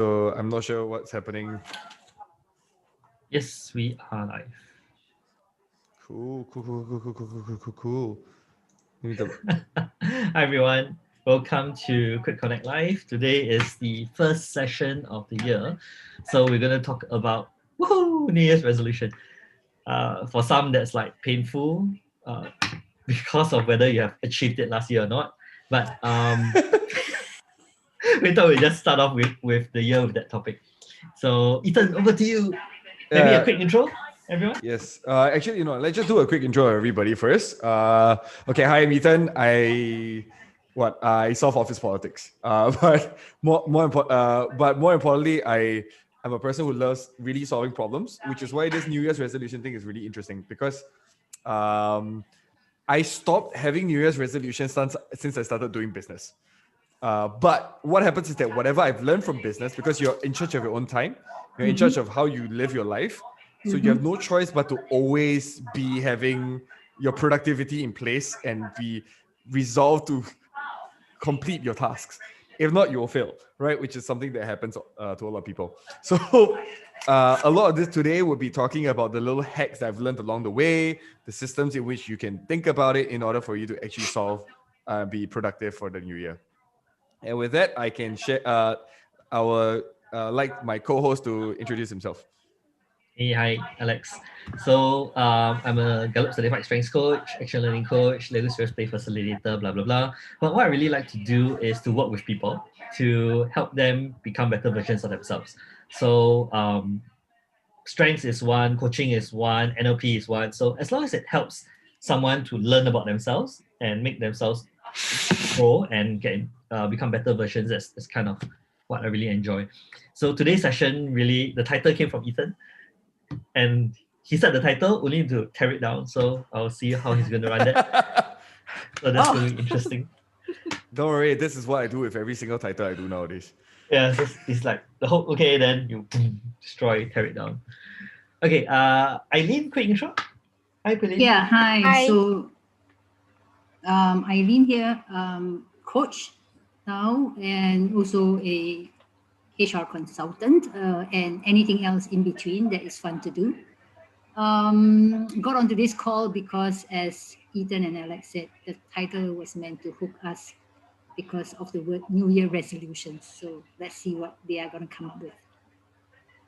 So I'm not sure what's happening. Yes, we are live. Cool. Hi everyone, welcome to Quick Connect Live. Today is the first session of the year, so we're going to talk about New Year's resolution. For some, that's like painful because of whether you have achieved it last year or not. But we thought we'd just start off with the year with that topic. So Ethan, over to you. Maybe a quick intro, everyone. Yes. Actually, let's just do a quick intro of everybody first. Okay. Hi, I'm Ethan. I solve office politics. But more importantly, I'm a person who loves really solving problems, which is why this New Year's resolution thing is really interesting because, I stopped having New Year's resolutions since I started doing business. But what happens is that whatever I've learned from business, because you're in charge of your own time, you're in charge of how you live your life. So you have no choice but to always be having your productivity in place and be resolved to complete your tasks. If not, you will fail, right? Which is something that happens to a lot of people. So a lot of this today will be talking about the little hacks that I've learned along the way, the systems in which you can think about it in order for you to actually be productive for the new year. And with that, I can share like my co-host to introduce himself. Hey, hi, Alex. So I'm a Gallup certified strengths coach, action learning coach, Lego Serious Play facilitator, blah, blah, blah. But what I really like to do is to work with people to help them become better versions of themselves. So strengths is one, coaching is one, NLP is one. So as long as it helps someone to learn about themselves and make themselves grow and become better versions, that's kind of what I really enjoy. So today's session, really, the title came from Ethan. And he said the title, only to tear it down. So I'll see how he's going to run that. So that's going to be interesting. Don't worry, this is what I do with every single title I do nowadays. Yeah, so it's like the whole, okay, then you destroy, tear it down. Okay, Eileen, quick intro. Hi, Eileen. Yeah, hi. Hi. So Eileen here, coach now, and also a HR consultant, and anything else in between that is fun to do. Got onto this call because, as Ethan and Alex said, the title was meant to hook us because of the word New Year resolutions. So let's see what they are going to come up with.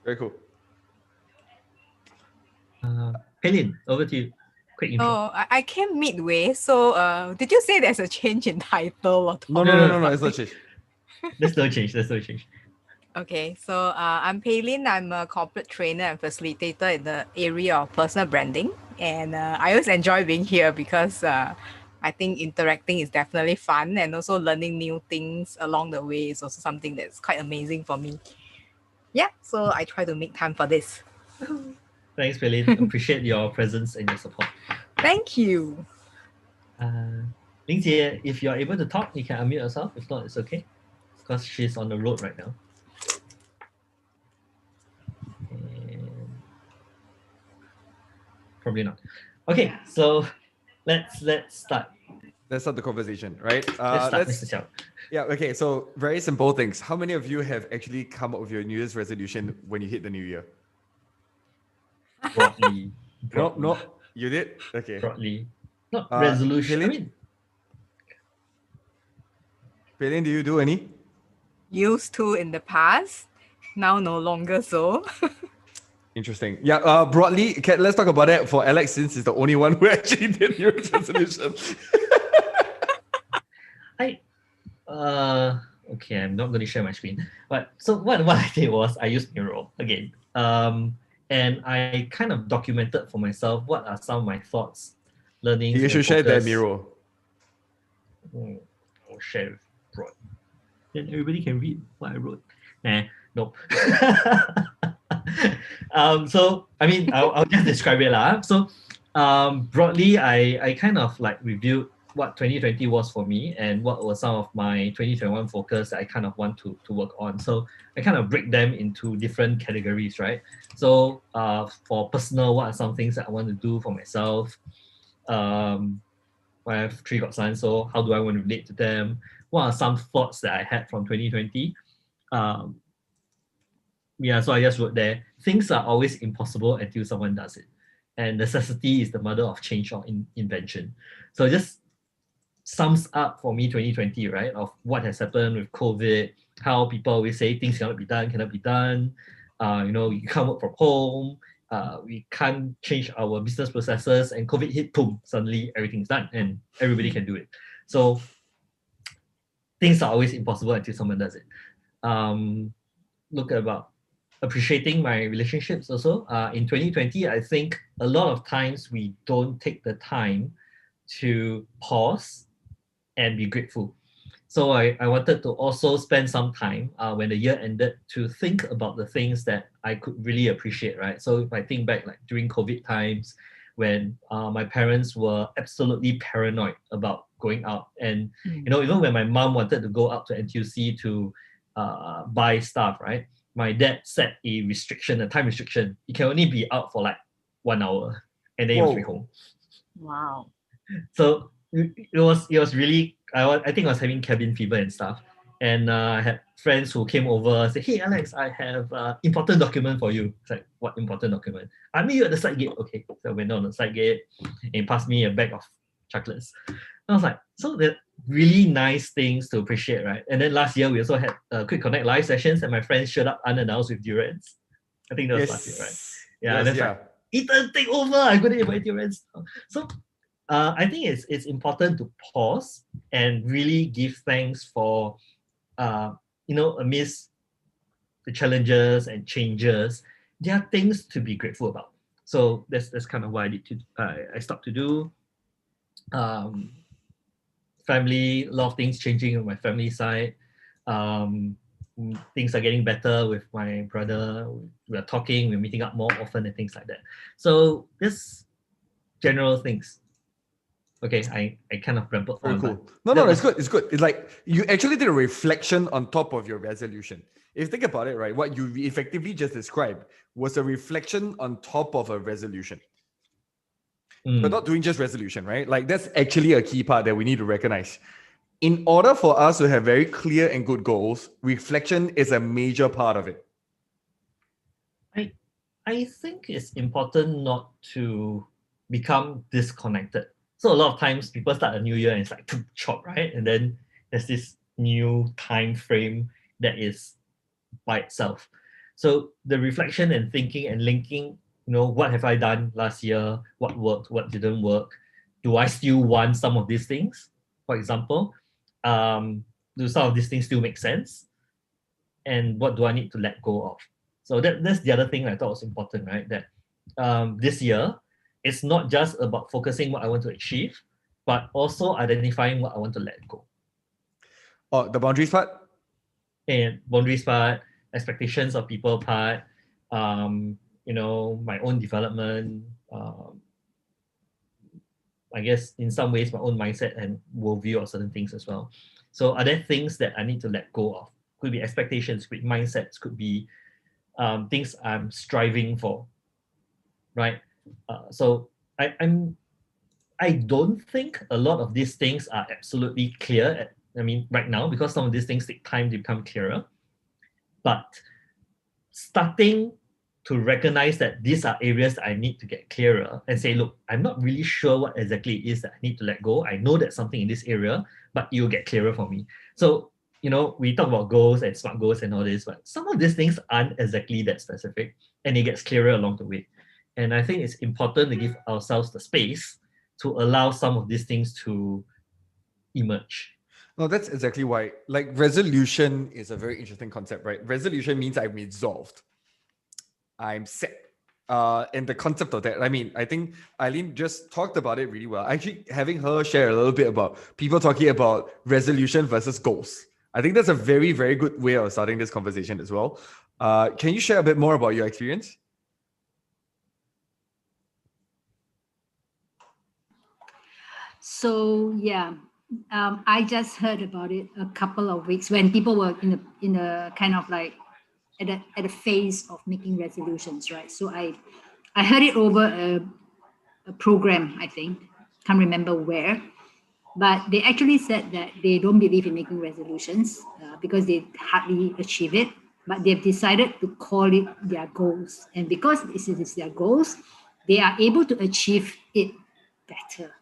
Very cool. Eileen, over to you. Quick intro. Oh, I came midway. So did you say there's a change in title or No, it's not change. There's no change. Okay, so I'm Paylin. I'm a corporate trainer and facilitator in the area of personal branding. And I always enjoy being here because I think interacting is definitely fun, and also learning new things along the way is also something that's quite amazing for me. Yeah, so I try to make time for this. Thanks, Paylin. Appreciate your presence and your support. Thank you. Ling Jie, if you're able to talk, you can unmute yourself. If not, it's okay, because she's on the road right now. Probably not. Okay, so let's start. Let's start the conversation, right? Let's start, Mr. Xiao. Yeah, okay. So very simple things. How many of you have actually come up with your New Year's resolution when you hit the new year? Broadly. No, you did? Okay. Broadly. Not resolution. Paylin? Paylin, do you do any? Used to in the past, now no longer so. Interesting. Yeah, broadly, let's talk about that for Alex, since he's the only one who actually did New Year's resolution. Okay, I'm not going to share my screen. But so what I did was I used Miro again. And I kind of documented for myself what are some of my thoughts, learnings. You should share that Miro. I'll share with Broad. Then everybody can read what I wrote. Nope. So I mean, I'll just describe it lah. So broadly, I kind of like reviewed what 2020 was for me and what were some of my 2021 focus that I kind of want to work on. So I kind of break them into different categories, right? So for personal, what are some things that I want to do for myself? I have 3 godsons, so how do I want to relate to them? What are some thoughts that I had from 2020? Yeah, so I just wrote there, things are always impossible until someone does it. And necessity is the mother of change or invention. So just sums up for me 2020, right? Of what has happened with COVID, how people always say things cannot be done, cannot be done. You can't work from home. We can't change our business processes, and COVID hit, boom, suddenly everything's done and everybody can do it. So things are always impossible until someone does it. Look about appreciating my relationships also. In 2020, I think a lot of times we don't take the time to pause and be grateful. So I wanted to also spend some time when the year ended to think about the things that I could really appreciate, right? So if I think back, like during COVID times, when my parents were absolutely paranoid about going out, and even when my mom wanted to go out to NTUC to buy stuff, right? My dad set a restriction, a time restriction. You can only be out for like 1 hour, and then you must be home. Wow. So it was really, I think I was having cabin fever and stuff, and I had friends who came over, say, "Hey Alex, I have important document for you." It's like, what important document? "I meet you at the side gate." Okay, so I went down the side gate, and he passed me a bag of chocolates. I was like, so they're really nice things to appreciate, right? And then last year we also had Quick Connect live sessions, and my friends showed up unannounced with durians. I think that was last year, right? Yeah, and that's like, Ethan, take over. I'm gonna invite durians. So I think it's important to pause and really give thanks for, amidst the challenges and changes, there are things to be grateful about. So that's kind of what I stopped to do. Family, a lot of things changing on my family side. Things are getting better with my brother. We're talking, we're meeting up more often and things like that. So just general things. Okay, I kind of rambled on. Very cool. No, it's good. It's good. It's like you actually did a reflection on top of your resolution. If you think about it, right, what you effectively just described was a reflection on top of a resolution. You're not doing just resolution, right? Like that's actually a key part that we need to recognize. In order for us to have very clear and good goals, reflection is a major part of it. I think it's important not to become disconnected. So a lot of times people start a new year and it's like chop, right? And then there's this new time frame that is by itself. So the reflection and thinking and linking, what have I done last year? What worked? What didn't work? Do I still want some of these things? For example, do some of these things still make sense? And what do I need to let go of? So that's the other thing I thought was important, right? That this year, it's not just about focusing what I want to achieve, but also identifying what I want to let go. Oh, the boundaries part? And boundaries part, expectations of people part, my own development, I guess in some ways my own mindset and worldview of certain things as well. So are there things that I need to let go of? Could be expectations, could be mindsets, could be things I'm striving for, right? So I don't think a lot of these things are absolutely clear. Right now, because some of these things take time to become clearer. But starting to recognize that these are areas that I need to get clearer and say, look, I'm not really sure what exactly it is that I need to let go. I know that something in this area, but you'll get clearer for me. So, we talk about goals and SMART goals and all this, but some of these things aren't exactly that specific, and it gets clearer along the way. And I think it's important to give ourselves the space to allow some of these things to emerge. No, that's exactly why. Like resolution is a very interesting concept, right? Resolution means I'm resolved. I'm set. And the concept of that, I think Eileen just talked about it really well. Actually, having her share a little bit about people talking about resolution versus goals. I think that's a very, very good way of starting this conversation as well. Can you share a bit more about your experience? So yeah, I just heard about it a couple of weeks when people were in a kind of like at a phase of making resolutions, right? So I heard it over a program, I think, can't remember where, but they actually said that they don't believe in making resolutions because they hardly achieve it. but they've decided to call it their goals. And because this is their goals, they are able to achieve it better.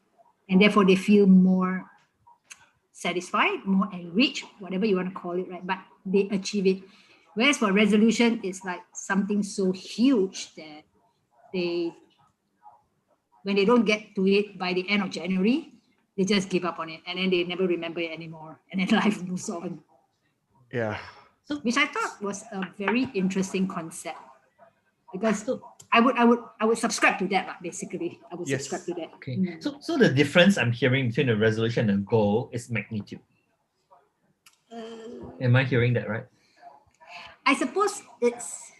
And therefore they feel more satisfied, more enriched, whatever you want to call it, right? But they achieve it. Whereas for resolution, it's like something so huge that they, when they don't get to it by the end of January, they just give up on it and then they never remember it anymore. And then life moves on. Yeah. Which I thought was a very interesting concept. Because I would subscribe to that, basically. I would Yes. subscribe to that. Okay. So the difference I'm hearing between a resolution and a goal is magnitude. Am I hearing that right? I suppose it's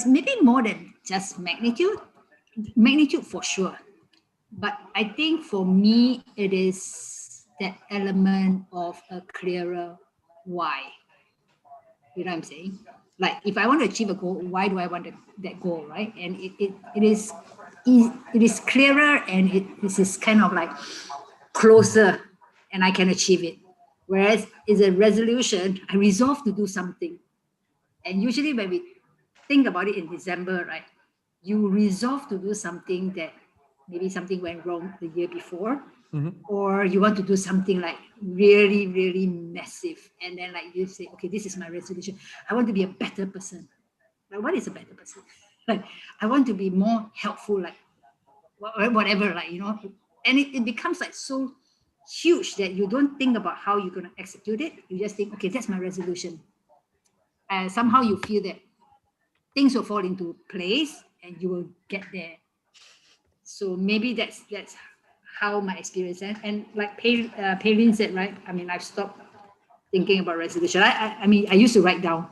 maybe more than just magnitude. Magnitude for sure. But I think for me, it is that element of a clearer why. You know what I'm saying? Like if I want to achieve a goal, why do I want that goal, right? And it is clearer and it is kind of like closer and I can achieve it. Whereas it's a resolution, I resolve to do something. And usually when we think about it in December, right, you resolve to do something that maybe something went wrong the year before, or you want to do something like really, really massive. And then like you say, okay, this is my resolution. I want to be a better person. Like what is a better person? Like I want to be more helpful, like whatever, like, you know, and it becomes like so huge that you don't think about how you're going to execute it. You just think, okay, that's my resolution. And somehow you feel that things will fall into place and you will get there. So maybe that's how my experience is. And like Paylin said, right? I mean, I've stopped thinking about resolution. I mean, I used to write down.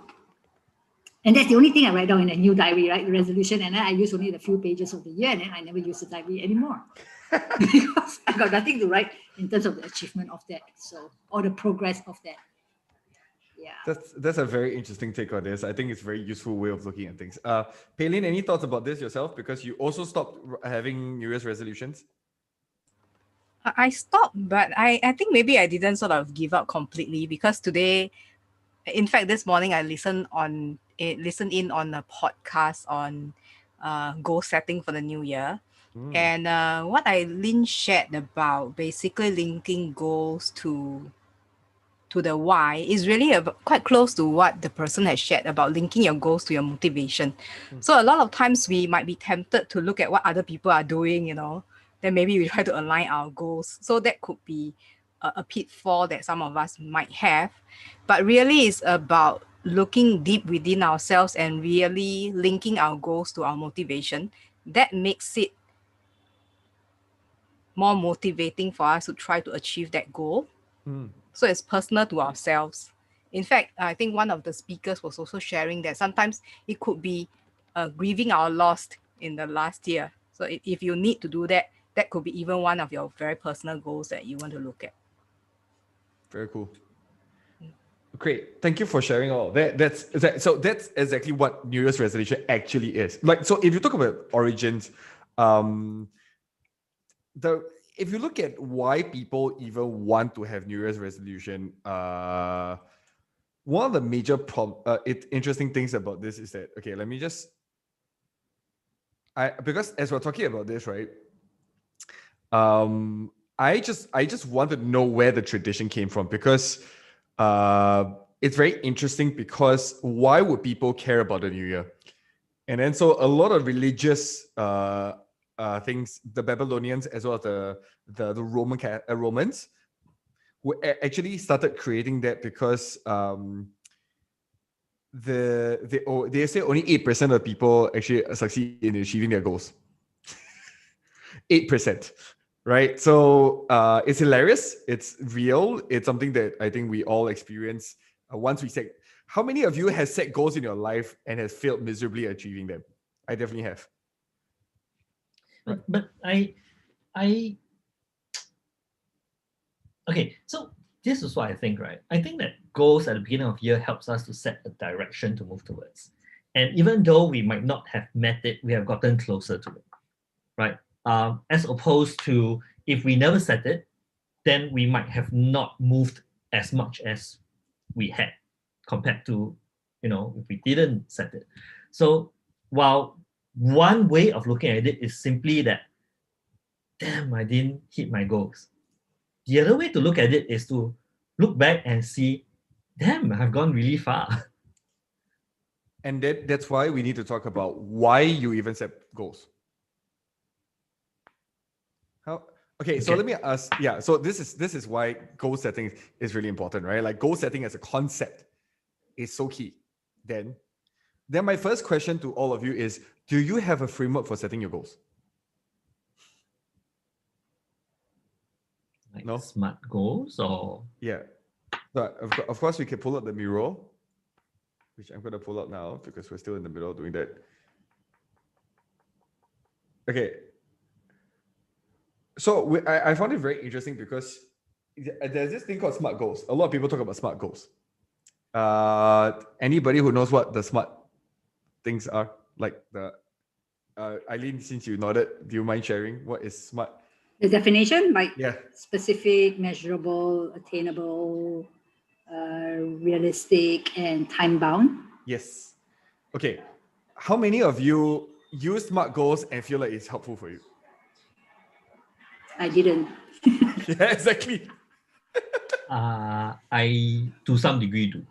And that's the only thing I write down in a new diary, right? The resolution. And then I use only the few pages of the year, and then I never use the diary anymore. Because I got nothing to write in terms of the achievement of that. So, or the progress of that. Yeah. That's a very interesting take on this. I think it's a very useful way of looking at things. Paylin, any thoughts about this yourself? Because you also stopped having New Year's resolutions. I stopped, but I think maybe I didn't sort of give up completely, because today, in fact, this morning I listened in on a podcast on goal setting for the new year. And what Lynn shared about basically linking goals to the why is really quite close to what the person has shared about linking your goals to your motivation. So a lot of times we might be tempted to look at what other people are doing, you know, then maybe we try to align our goals. So that could be a pitfall that some of us might have. But really it's about looking deep within ourselves and really linking our goals to our motivation. That makes it more motivating for us to try to achieve that goal. So it's personal to ourselves. In fact, I think one of the speakers was also sharing that sometimes it could be grieving our loss in the last year. So if you need to do that, that could be even one of your very personal goals that you want to look at. Very cool. Great. Thank you for sharing all that. So that's exactly what New Year's resolution actually is. Like, so if you talk about origins, if you look at why people even want to have New Year's resolution, one of the major interesting things about this is that, okay, let me just, because as we're talking about this, right, I just want to know where the tradition came from, because it's very interesting, because why would people care about the New Year? And then so a lot of religious things, the Babylonians as well as the Romans, who actually started creating that because they say only 8% of people actually succeed in achieving their goals. 8%, right? So it's hilarious. It's real. It's something that I think we all experience once we set. How many of you has set goals in your life and has failed miserably achieving them? I definitely have. But I okay, so this is what I think, right? I think that goals at the beginning of the year helps us to set a direction to move towards. And even though we might not have met it, we have gotten closer to it, right? As opposed to if we never set it, then we might have not moved as much as we had compared to if we didn't set it. So while one way of looking at it is simply that, damn, I didn't hit my goals. The other way to look at it is to look back and see, damn, I've gone really far. And that's why we need to talk about why you even set goals. Okay, so let me ask, so this is why goal setting is really important, right? Like goal setting as a concept is so key. Then my first question to all of you is, do you have a framework for setting your goals? Like No? SMART goals or? Yeah. But of course, we can pull out the mural, which I'm going to pull out now because we're still in the middle of doing that. Okay. So I found it very interesting because there's this thing called SMART goals. A lot of people talk about SMART goals. Anybody who knows what the SMART things are? Like Eileen, since you nodded, do you mind sharing what is SMART? The definition, like Yeah. specific, measurable, attainable, realistic, and time-bound. Yes. Okay. How many of you use SMART goals and feel like it's helpful for you? I didn't. Yeah, exactly. I, to some degree, do.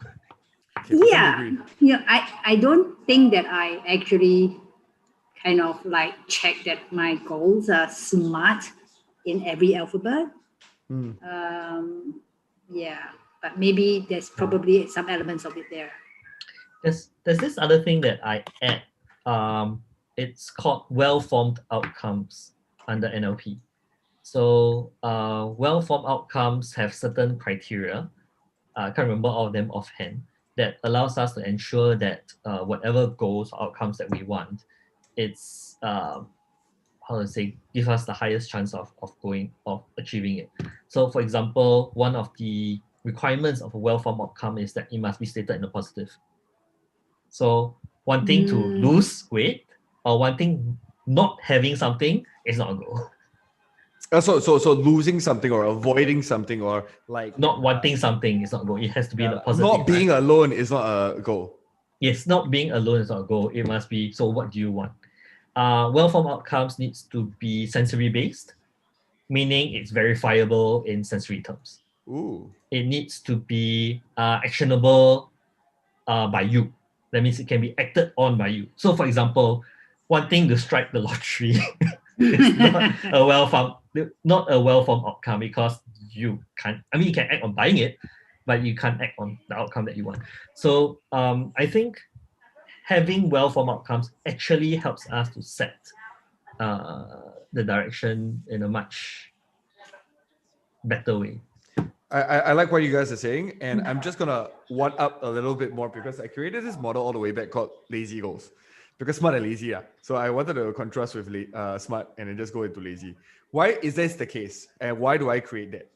Okay, to some Yeah, degree. I don't think that I actually kind of like check that my goals are SMART in every alphabet. Yeah, but maybe there's probably some elements of it there. There's this other thing that I add. It's called well-formed outcomes under NLP. So well-formed outcomes have certain criteria. I can't remember all of them offhand, that allows us to ensure that whatever goals or outcomes that we want, it's give us the highest chance of achieving it. So for example, one of the requirements of a well-formed outcome is that it must be stated in the positive. So wanting to lose weight or wanting not having something is not a goal. So losing something or avoiding something or like not wanting something is not a goal. It has to be the positive. Not being alone is not a goal. Yes, not being alone is not a goal. It must be, so what do you want? Well-formed outcomes needs to be sensory based, meaning it's verifiable in sensory terms. Ooh. It needs to be actionable by you. That means it can be acted on by you. So for example, wanting to strike the lottery is not a well-formed outcome because you can't, you can act on buying it, but you can't act on the outcome that you want. So I think having well-formed outcomes actually helps us to set the direction in a much better way. I like what you guys are saying, and I'm just gonna one up a little bit more because I created this model all the way back called lazy goals, because smart and lazy. So I wanted to contrast with smart and then just go into lazy. Why is this the case, and why do I create that?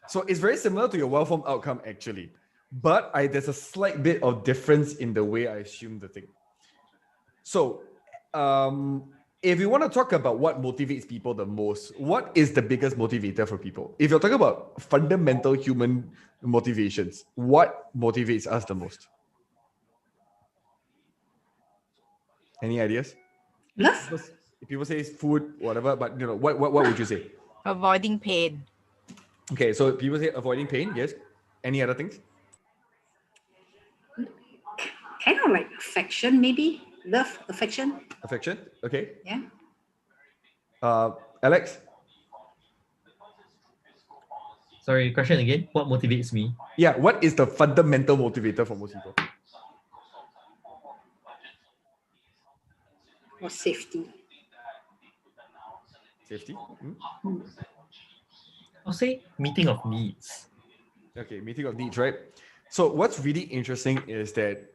So it's very similar to your well-formed outcome actually, but there's a slight bit of difference in the way I assume the thing. So if you want to talk about what motivates people the most, what is the biggest motivator for people? If you're talking about fundamental human motivations, what motivates us the most? Any ideas? Love. If people say food, whatever, but what would you say? Avoiding pain. Okay, so people say avoiding pain, yes. Any other things? Kind of like affection, maybe. Love, affection. Affection, okay. Yeah. Alex? Sorry, question again. What motivates me? Yeah, what is the fundamental motivator for most people? Or safety. Safety? I'll say meeting of needs. Okay, meeting of needs, right? So what's really interesting is that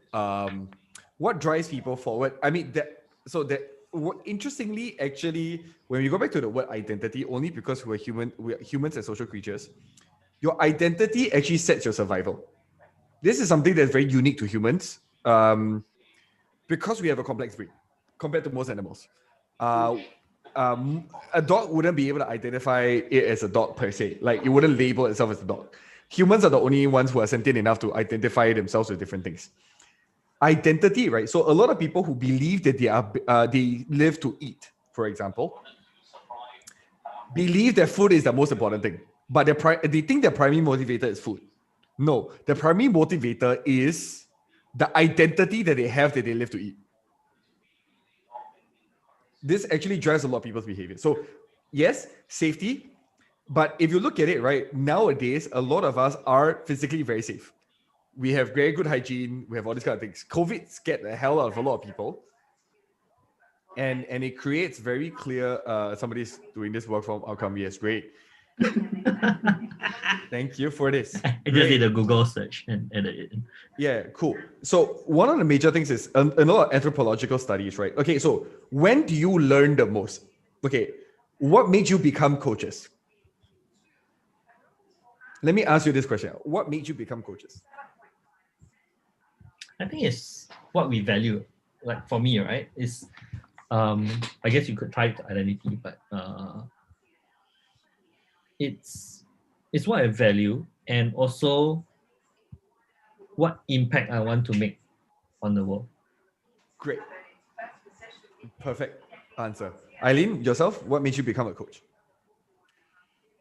what drives people forward, interestingly, actually, when we go back to the word identity, only because we're humans and social creatures, your identity actually sets your survival. This is something that's very unique to humans, because we have a complex breed compared to most animals. A dog wouldn't be able to identify it as a dog per se. Like, it wouldn't label itself as a dog. Humans are the only ones who are sentient enough to identify themselves with different things. identity, right? So a lot of people who believe that they live to eat, for example, believe that food is the most important thing, but they think their primary motivator is food. No, the primary motivator is the identity that they have that they live to eat. This actually drives a lot of people's behavior. So yes, safety, but if you look at it, right, nowadays, a lot of us are physically very safe. We have very good hygiene. We have all these kind of things. COVID scared the hell out of a lot of people. And it creates very clear, somebody's doing this work from outcome. Yes, great. Thank you for this. I just did a Google search and added it in. Yeah, cool. So one of the major things is a lot of anthropological studies, right? Okay, so when do you learn the most? Okay, what made you become coaches? Let me ask you this question. What made you become coaches? I think it's what we value. Like for me, right? Is I guess you could tie it to identity, but it's what I value and also what impact I want to make on the world. Great. Perfect answer. Eileen, yourself, what made you become a coach?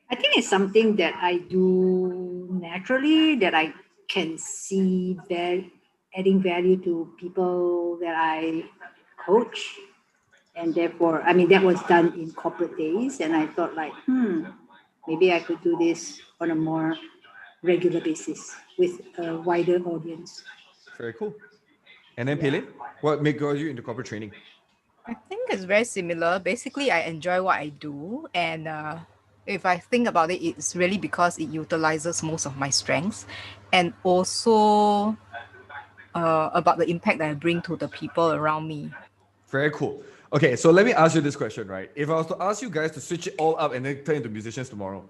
I think it's something that I do naturally, that I can see adding value to people that I coach. And therefore, I mean, that was done in corporate days. And I thought like, maybe I could do this on a more regular basis with a wider audience. Very cool. And then Pele, what made you into corporate training? I think it's very similar. Basically, I enjoy what I do. And if I think about it, it's really because it utilizes most of my strengths. And also about the impact that I bring to the people around me. Very cool. Okay, so let me ask you this question, right? If I was to ask you guys to switch it all up and then turn into musicians tomorrow,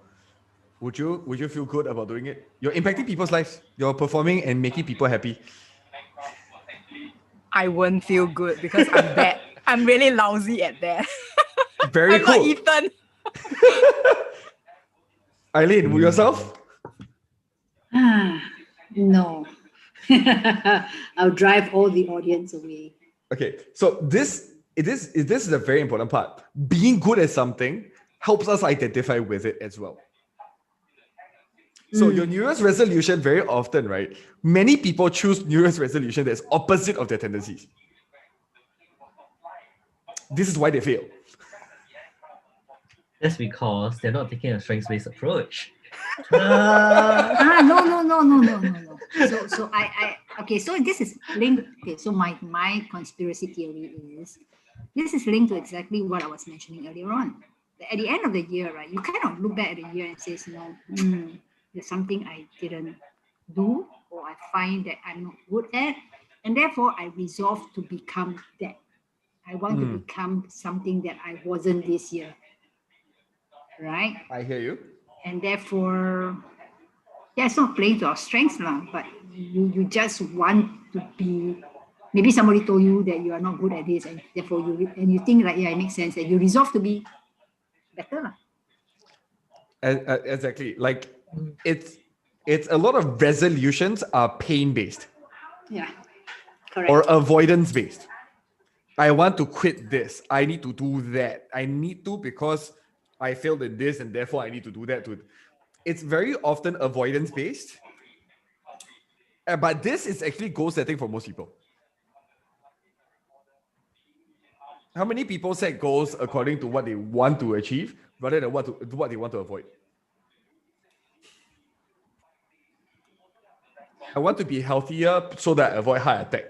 would you feel good about doing it? You're impacting people's lives. You're performing and making people happy. I won't feel good because I'm bad. I'm really lousy at that. Very I'm cool. not Ethan. Eileen, yourself? No. I'll drive all the audience away. Okay, so this is a very important part. Being good at something helps us identify with it as well. So your New Year's resolution, very often, right? Many people choose New Year's resolution that's opposite of their tendencies. This is why they fail. That's because they're not taking a strengths-based approach. No. So I okay, so this is linked. Okay, so my conspiracy theory is this is linked to exactly what I was mentioning earlier on. At the end of the year, right, you kind of look back at the year and say, there's something I didn't do, or I find that I'm not good at, and therefore I resolve to become that. I want to become something that I wasn't this year. Right? I hear you. And therefore, it's not playing to our strengths, but you just want to be. Maybe somebody told you that you are not good at this, and therefore you think like, it makes sense, and you resolve to be better. Exactly. Like it's a lot of resolutions are pain-based. Yeah, correct. Or avoidance-based. I want to quit this. I need to do that. I need to because I failed in this and therefore I need to do that too. It's very often avoidance-based. But this is actually goal setting for most people. How many people set goals according to what they want to achieve rather than what they want to avoid? I want to be healthier so that I avoid heart attack.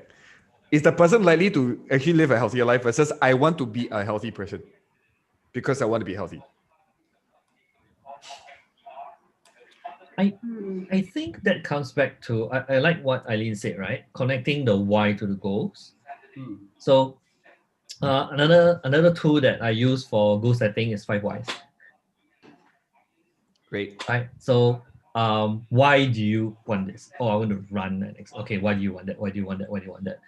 Is the person likely to actually live a healthier life versus I want to be a healthy person because I want to be healthy? I think that comes back to I like what Eileen said, right? Connecting the why to the goals. So another tool that I use for goal setting is 5 whys. Great. Right. So why do you want this? Oh, I want to run next. Okay, why do you want that? Why do you want that? Why do you want that?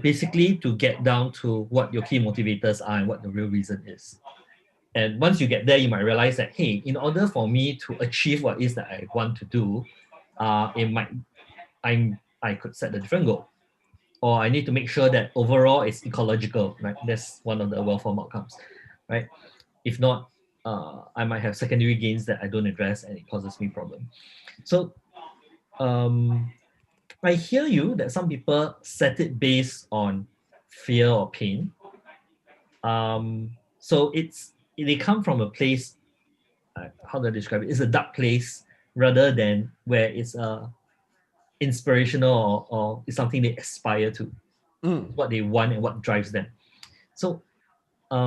Basically to get down to what your key motivators are and what the real reason is. And once you get there, you might realize that, hey, in order for me to achieve what it is that I want to do, I could set a different goal. or I need to make sure that overall it's ecological, right? That's one of the well-formed outcomes, right? If not, I might have secondary gains that I don't address and it causes me problem. So I hear you that some people set it based on fear or pain. So they come from a place, how do I describe it? It's a dark place rather than where it's inspirational or it's something they aspire to, what they want and what drives them. So I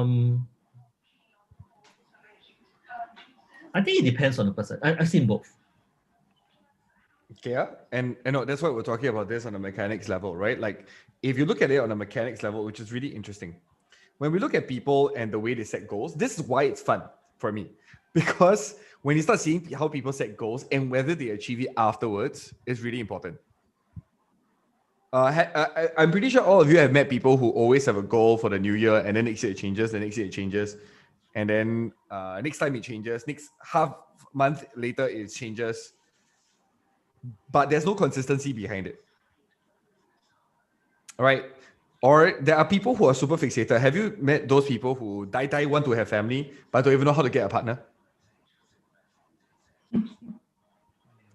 think it depends on the person. I've seen both. Okay, yeah. And no, that's why we're talking about this on a mechanics level, right? Like if you look at it on a mechanics level, which is really interesting, when we look at people and the way they set goals, this is why it's fun for me. Because when you start seeing how people set goals and whether they achieve it afterwards is really important. I'm pretty sure all of you have met people who always have a goal for the new year and then next year it changes, the next year it changes. And then next time it changes, next half month later it changes. But there's no consistency behind it. All right. Or there are people who are super fixated. Have you met those people who die want to have family, but don't even know how to get a partner?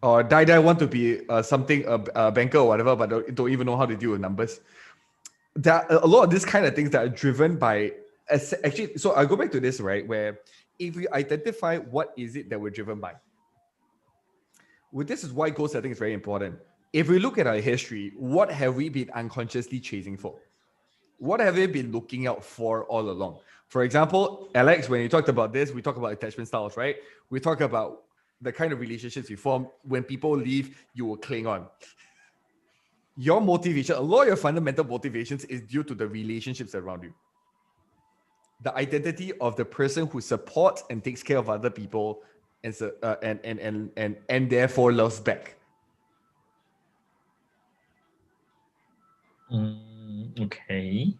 Or die want to be a banker or whatever, but don't even know how to deal with numbers. There are a lot of these kind of things that are driven by actually. So I'll go back to this, right? Where if we identify what is it that we're driven by, well, this is why goal setting is very important. If we look at our history, what have we been unconsciously chasing for? What have we been looking out for all along? For example, Alex, when you talked about this, we talk about attachment styles, right? We talk about the kind of relationships you form. When people leave, you will cling on. Your motivation, a lot of your fundamental motivations is due to the relationships around you. The identity of the person who supports and takes care of other people and therefore loves back. Okay.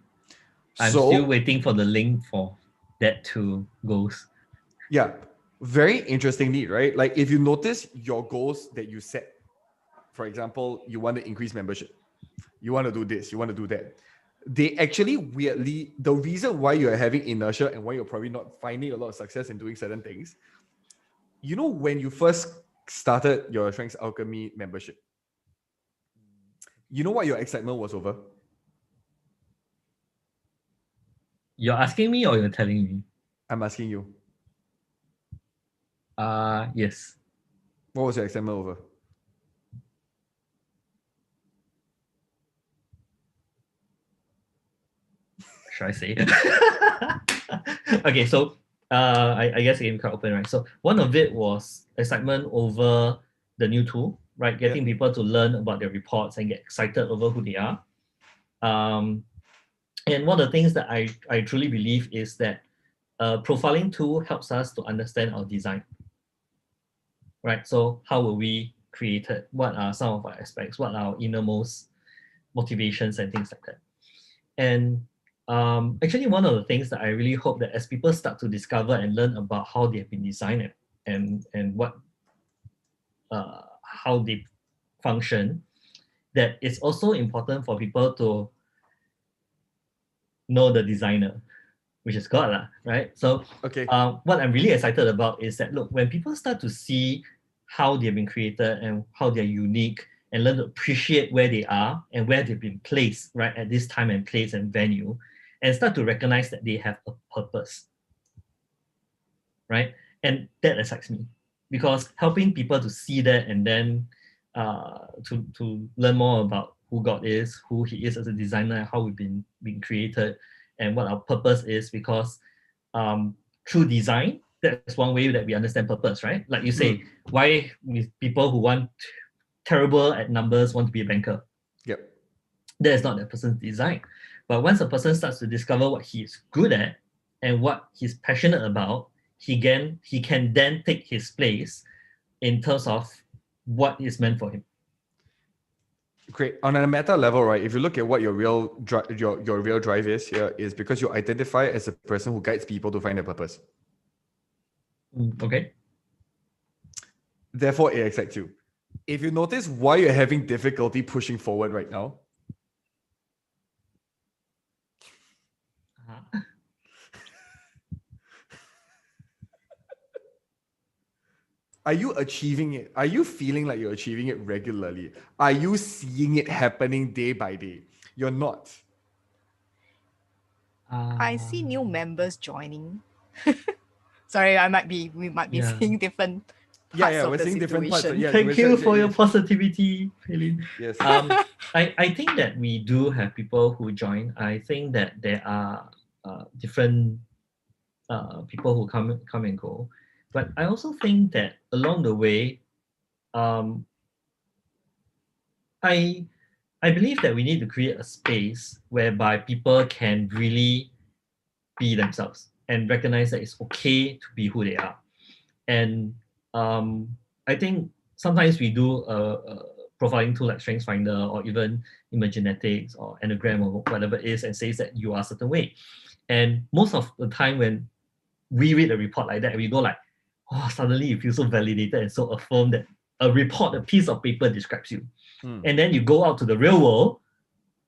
I'm still waiting for the link for that to goals. Yeah. Very interesting need, right? Like if you notice your goals that you set, for example, you want to increase membership, you want to do this, you want to do that. They actually weirdly, the reason why you're having inertia and why you're probably not finding a lot of success in doing certain things, you know, when you first started your Strengths Alchemy membership, you know what your excitement was over? You're asking me or you're telling me? I'm asking you. Yes. What was your excitement over? Should I say? Okay, so I guess I can quite open, right? So one of it was excitement over the new tool, right? Getting people to learn about their reports and get excited over who they are. And one of the things that I truly believe is that profiling tool helps us to understand our design, right? So how were we created? What are some of our aspects? What are our innermost motivations and things like that? And actually, one of the things that I really hope that as people start to discover and learn about how they have been designed and what how they function, that it's also important for people to know the designer, which is God, right? So okay. What I'm really excited about is that, look, when people start to see how they've been created and how they're unique and learn to appreciate where they are and where they've been placed, right, at this time and place and venue, and start to recognize that they have a purpose, right? And that excites me because helping people to see that and then to learn more about who God is, who He is as a designer, how we've been created, and what our purpose is. Because through design, that's one way that we understand purpose, right? Like you say, why with people who want terrible at numbers want to be a banker? Yep. That is not that person's design. But once a person starts to discover what he's good at and what he's passionate about, he can then take his place in terms of what is meant for him. Great. On a meta level, right? If you look at what your real your real drive is here, is because you identify as a person who guides people to find their purpose. Okay. Therefore, it excites you. If you notice why you're having difficulty pushing forward right now, Uh-huh. Are you achieving it? Are you feeling like you're achieving it regularly? Are you seeing it happening day by day? You're not. I see new members joining. Sorry, we might be Yeah. seeing different Yeah, parts of we're the seeing different parts. situation. Yeah, Thank you for your positivity, Eileen. Yes. I think that we do have people who join. I think that there are different people who come and go, but I also think that along the way, um, I I believe that we need to create a space whereby people can really be themselves and recognize that it's okay to be who they are. And I think sometimes we do a profiling tool like StrengthsFinder or even Imagenetics or Enneagram or whatever it is and says that you are a certain way. And most of the time when we read a report like that, we go like, oh, suddenly you feel so validated and so affirmed that a piece of paper describes you. And then you go out to the real world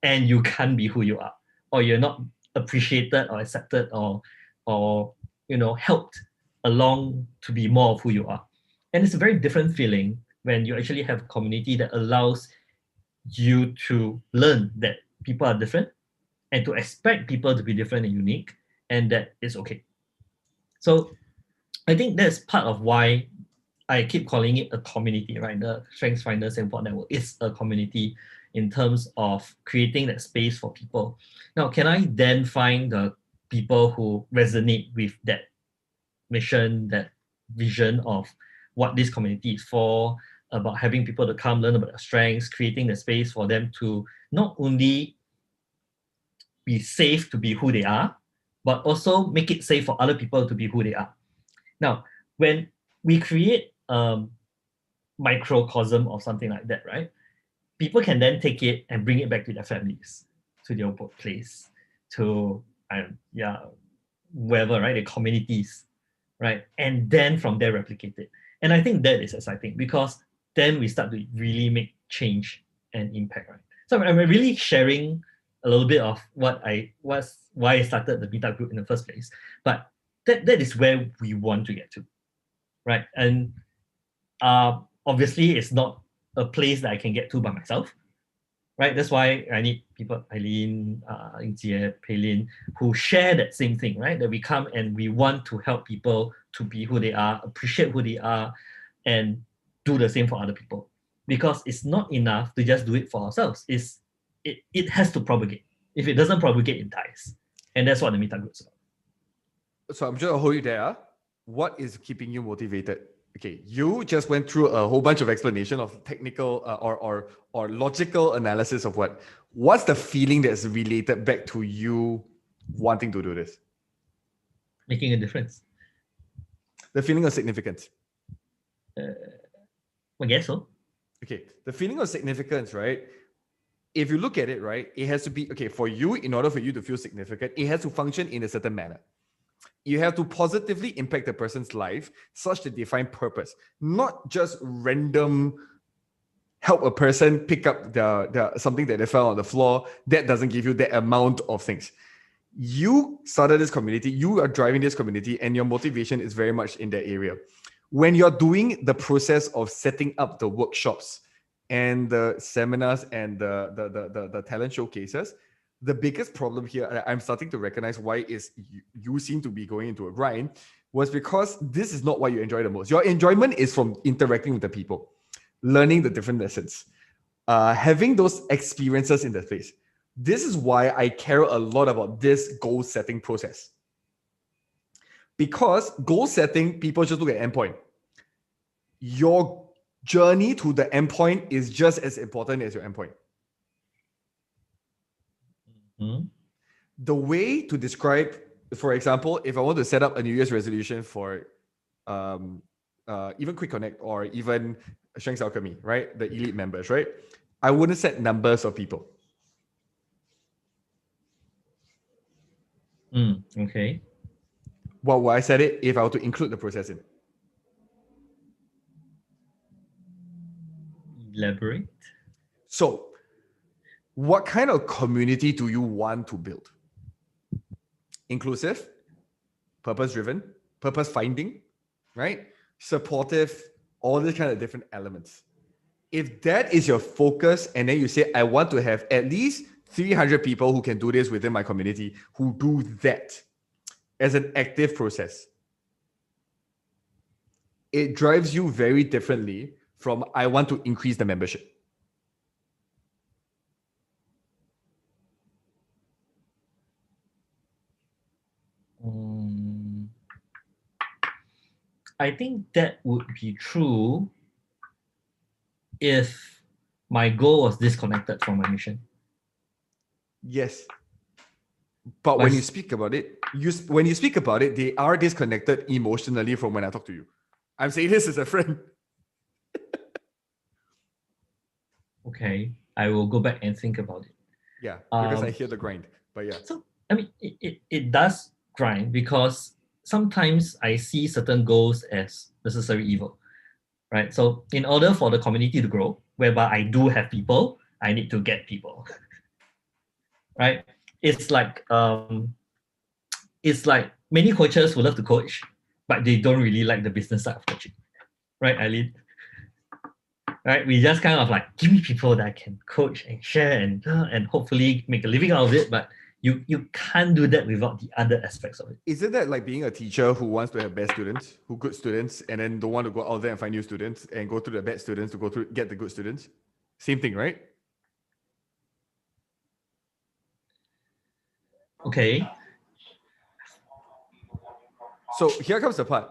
and you can't be who you are, or you're not appreciated or accepted or helped along to be more of who you are. And it's a very different feeling when you actually have a community that allows you to learn that people are different and to expect people to be different and unique, and that it's okay. So I think that's part of why I keep calling it a community, right? The StrengthsFinder Singapore Network is a community in terms of creating that space for people. Now, can I then find the people who resonate with that mission, that vision of what this community is for, about having people to come learn about their strengths, creating the space for them to not only be safe to be who they are, but also make it safe for other people to be who they are. Now, when we create microcosm of something like that, right? People can then take it and bring it back to their families, to their workplace, to wherever, right? Their communities, right? And then from there replicate it. And I think that is exciting because then we start to really make change and impact, right? So I'm really sharing a little bit of why I started the meetup group in the first place. But that is where we want to get to, right? And obviously it's not a place that I can get to by myself, right? That's why I need people, Eileen, Yingjie, Peilin, who share that same thing, right? That we come and we want to help people to be who they are, appreciate who they are, and do the same for other people. Because it's not enough to just do it for ourselves. It has to propagate. If it doesn't propagate, it dies. And that's what the meetup group is about. So I'm just gonna hold you there. What is keeping you motivated? Okay, you just went through a whole bunch of explanation of technical or logical analysis of what's the feeling that's related back to you wanting to do this? Making a difference. The feeling of significance. I guess so. Okay, the feeling of significance, right? If you look at it, right, it has to be, okay, for you, in order for you to feel significant, it has to function in a certain manner. You have to positively impact the person's life such that they find purpose, not just random help a person pick up the something that they found on the floor. That doesn't give you that amount of things. You started this community, you are driving this community, and your motivation is very much in that area. When you're doing the process of setting up the workshops and the seminars and the talent showcases, the biggest problem here, I'm starting to recognize why is you seem to be going into a grind, was because this is not what you enjoy the most. Your enjoyment is from interacting with the people, learning the different lessons, having those experiences in the face. This is why I care a lot about this goal setting process. Because goal setting, people just look at endpoint. Your journey to the endpoint is just as important as your endpoint. Mm-hmm. The way to describe, for example, if I want to set up a New Year's resolution for even Quick Connect or even Strengths Alchemy, right? The elite members, right? I wouldn't set numbers of people. Okay. What would I set it if I were to include the process in? Elaborate. So, what kind of community do you want to build? inclusive, purpose-driven, purpose-finding, right? Supportive, all these kind of different elements. If that is your focus, and then you say, I want to have at least 300 people who can do this within my community, who do that as an active process, it drives you very differently from I want to increase the membership. I think that would be true if my goal was disconnected from my mission. Yes. But when you speak about it, they are disconnected emotionally from when I talk to you. I'm saying this as a friend. Okay, I will go back and think about it. Yeah, because I hear the grind. But yeah. So, I mean, it does grind because sometimes I see certain goals as necessary evil, right? So in order for the community to grow, whereby I do have people, I need to get people, right? It's like many coaches who love to coach, but they don't really like the business side of coaching, right, Eileen? Right, we just kind of like, give me people that I can coach and share and hopefully make a living out of it, but you can't do that without the other aspects of it. Isn't that like being a teacher who wants to have best students, who good students, and then don't want to go out there and find new students and go to the bad students to go to get the good students? Same thing, right? Okay. So here comes the part.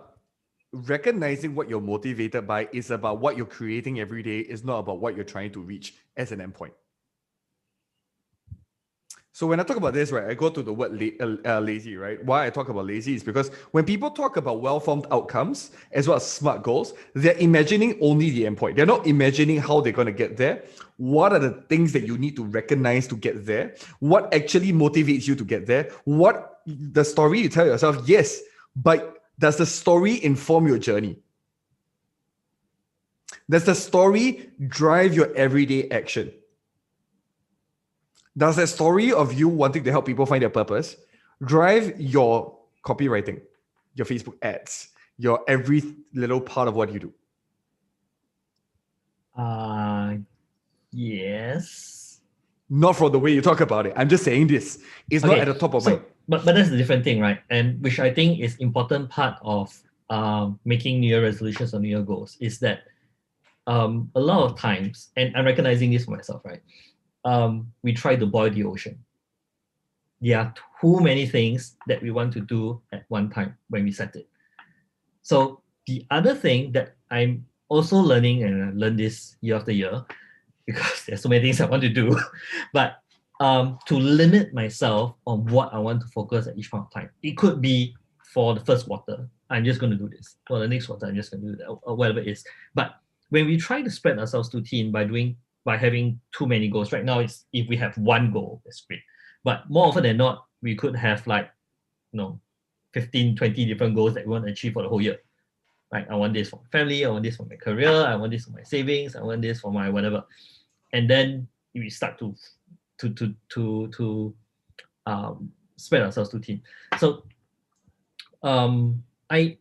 Recognizing what you're motivated by is about what you're creating every day, is not about what you're trying to reach as an endpoint. So when I talk about this, right, I go to the word lazy, right? Why I talk about lazy is because when people talk about well-formed outcomes as well as smart goals, they're imagining only the endpoint. They're not imagining how they're going to get there. What are the things that you need to recognize to get there? What actually motivates you to get there? What the story you tell yourself, yes, but does the story inform your journey? Does the story drive your everyday action? Does that story of you wanting to help people find their purpose drive your copywriting, your Facebook ads, your every little part of what you do? Yes. Not from the way you talk about it. I'm just saying this. It's not at the top of mind. But that's a different thing, right? And which I think is important part of making New Year resolutions or New Year goals is that a lot of times, and I'm recognizing this for myself, right? We try to boil the ocean. There are too many things that we want to do at one time when we set it. So the other thing that I'm also learning, and I learn this year after year, because there's so many things I want to do, but to limit myself on what I want to focus at each point of time. It could be for the first quarter, I'm just going to do this. For the next quarter, I'm just going to do that, or whatever it is. But when we try to spread ourselves too thin by having too many goals, right now it's if we have one goal, that's great. But more often than not, we could have 15, 20 different goals that we want to achieve for the whole year. Right? I want this for my family, I want this for my career, I want this for my savings, I want this for my whatever. And then we start to spread ourselves too thin. So I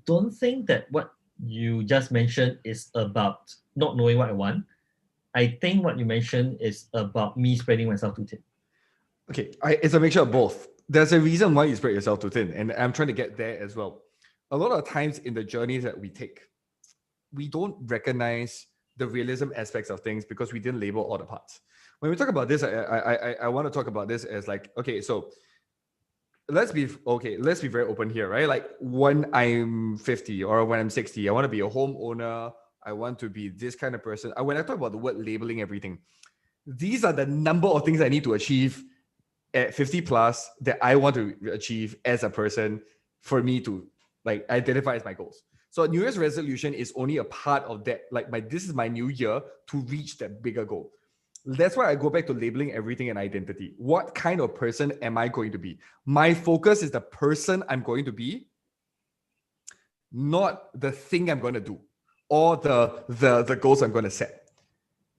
don't think that what you just mentioned is about not knowing what I want. I think what you mentioned is about me spreading myself too thin. Okay, it's a mixture of both. There's a reason why you spread yourself too thin, and I'm trying to get there as well. A lot of times in the journeys that we take, we don't recognize the realism aspects of things because we didn't label all the parts. When we talk about this, I want to talk about this as like, okay, so let's be very open here, right? Like when I'm 50 or when I'm 60, I want to be a homeowner. I want to be this kind of person. When I talk about the word labeling everything, these are the number of things I need to achieve at 50 plus that I want to achieve as a person for me to like identify as my goals. So a New Year's resolution is only a part of that. Like this is my new year to reach that bigger goal. That's why I go back to labeling everything an identity. What kind of person am I going to be? My focus is the person I'm going to be, not the thing I'm going to do or the goals I'm going to set.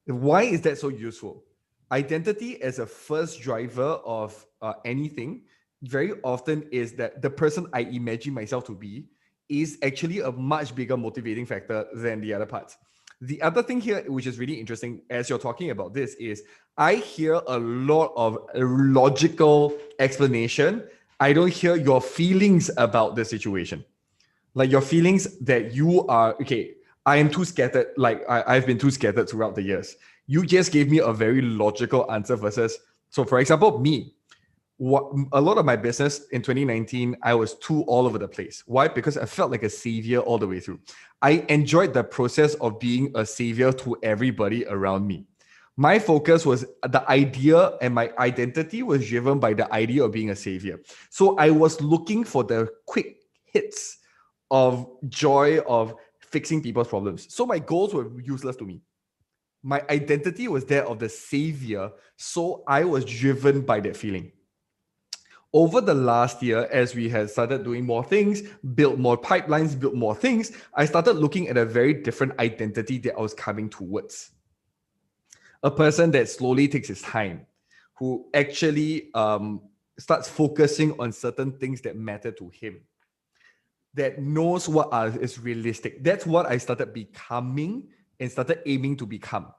Why is that so useful? Identity as a first driver of anything very often is that the person I imagine myself to be is actually a much bigger motivating factor than the other parts. The other thing here, which is really interesting as you're talking about this, is I hear a lot of logical explanation. I don't hear your feelings about the situation. Like your feelings that you are, okay, I am too scattered. Like I've been too scattered throughout the years. You just gave me a very logical answer versus, so for example, me, a lot of my business in 2019, I was too all over the place. Why? Because I felt like a savior all the way through. I enjoyed the process of being a savior to everybody around me. My focus was the idea, and my identity was driven by the idea of being a savior. So I was looking for the quick hits of joy of fixing people's problems. So my goals were useless to me. My identity was that of the savior. So I was driven by that feeling. Over the last year, as we had started doing more things, built more pipelines, built more things, I started looking at a very different identity that I was coming towards. A person that slowly takes his time, who actually starts focusing on certain things that matter to him, that knows what is realistic. That's what I started becoming and started aiming to become.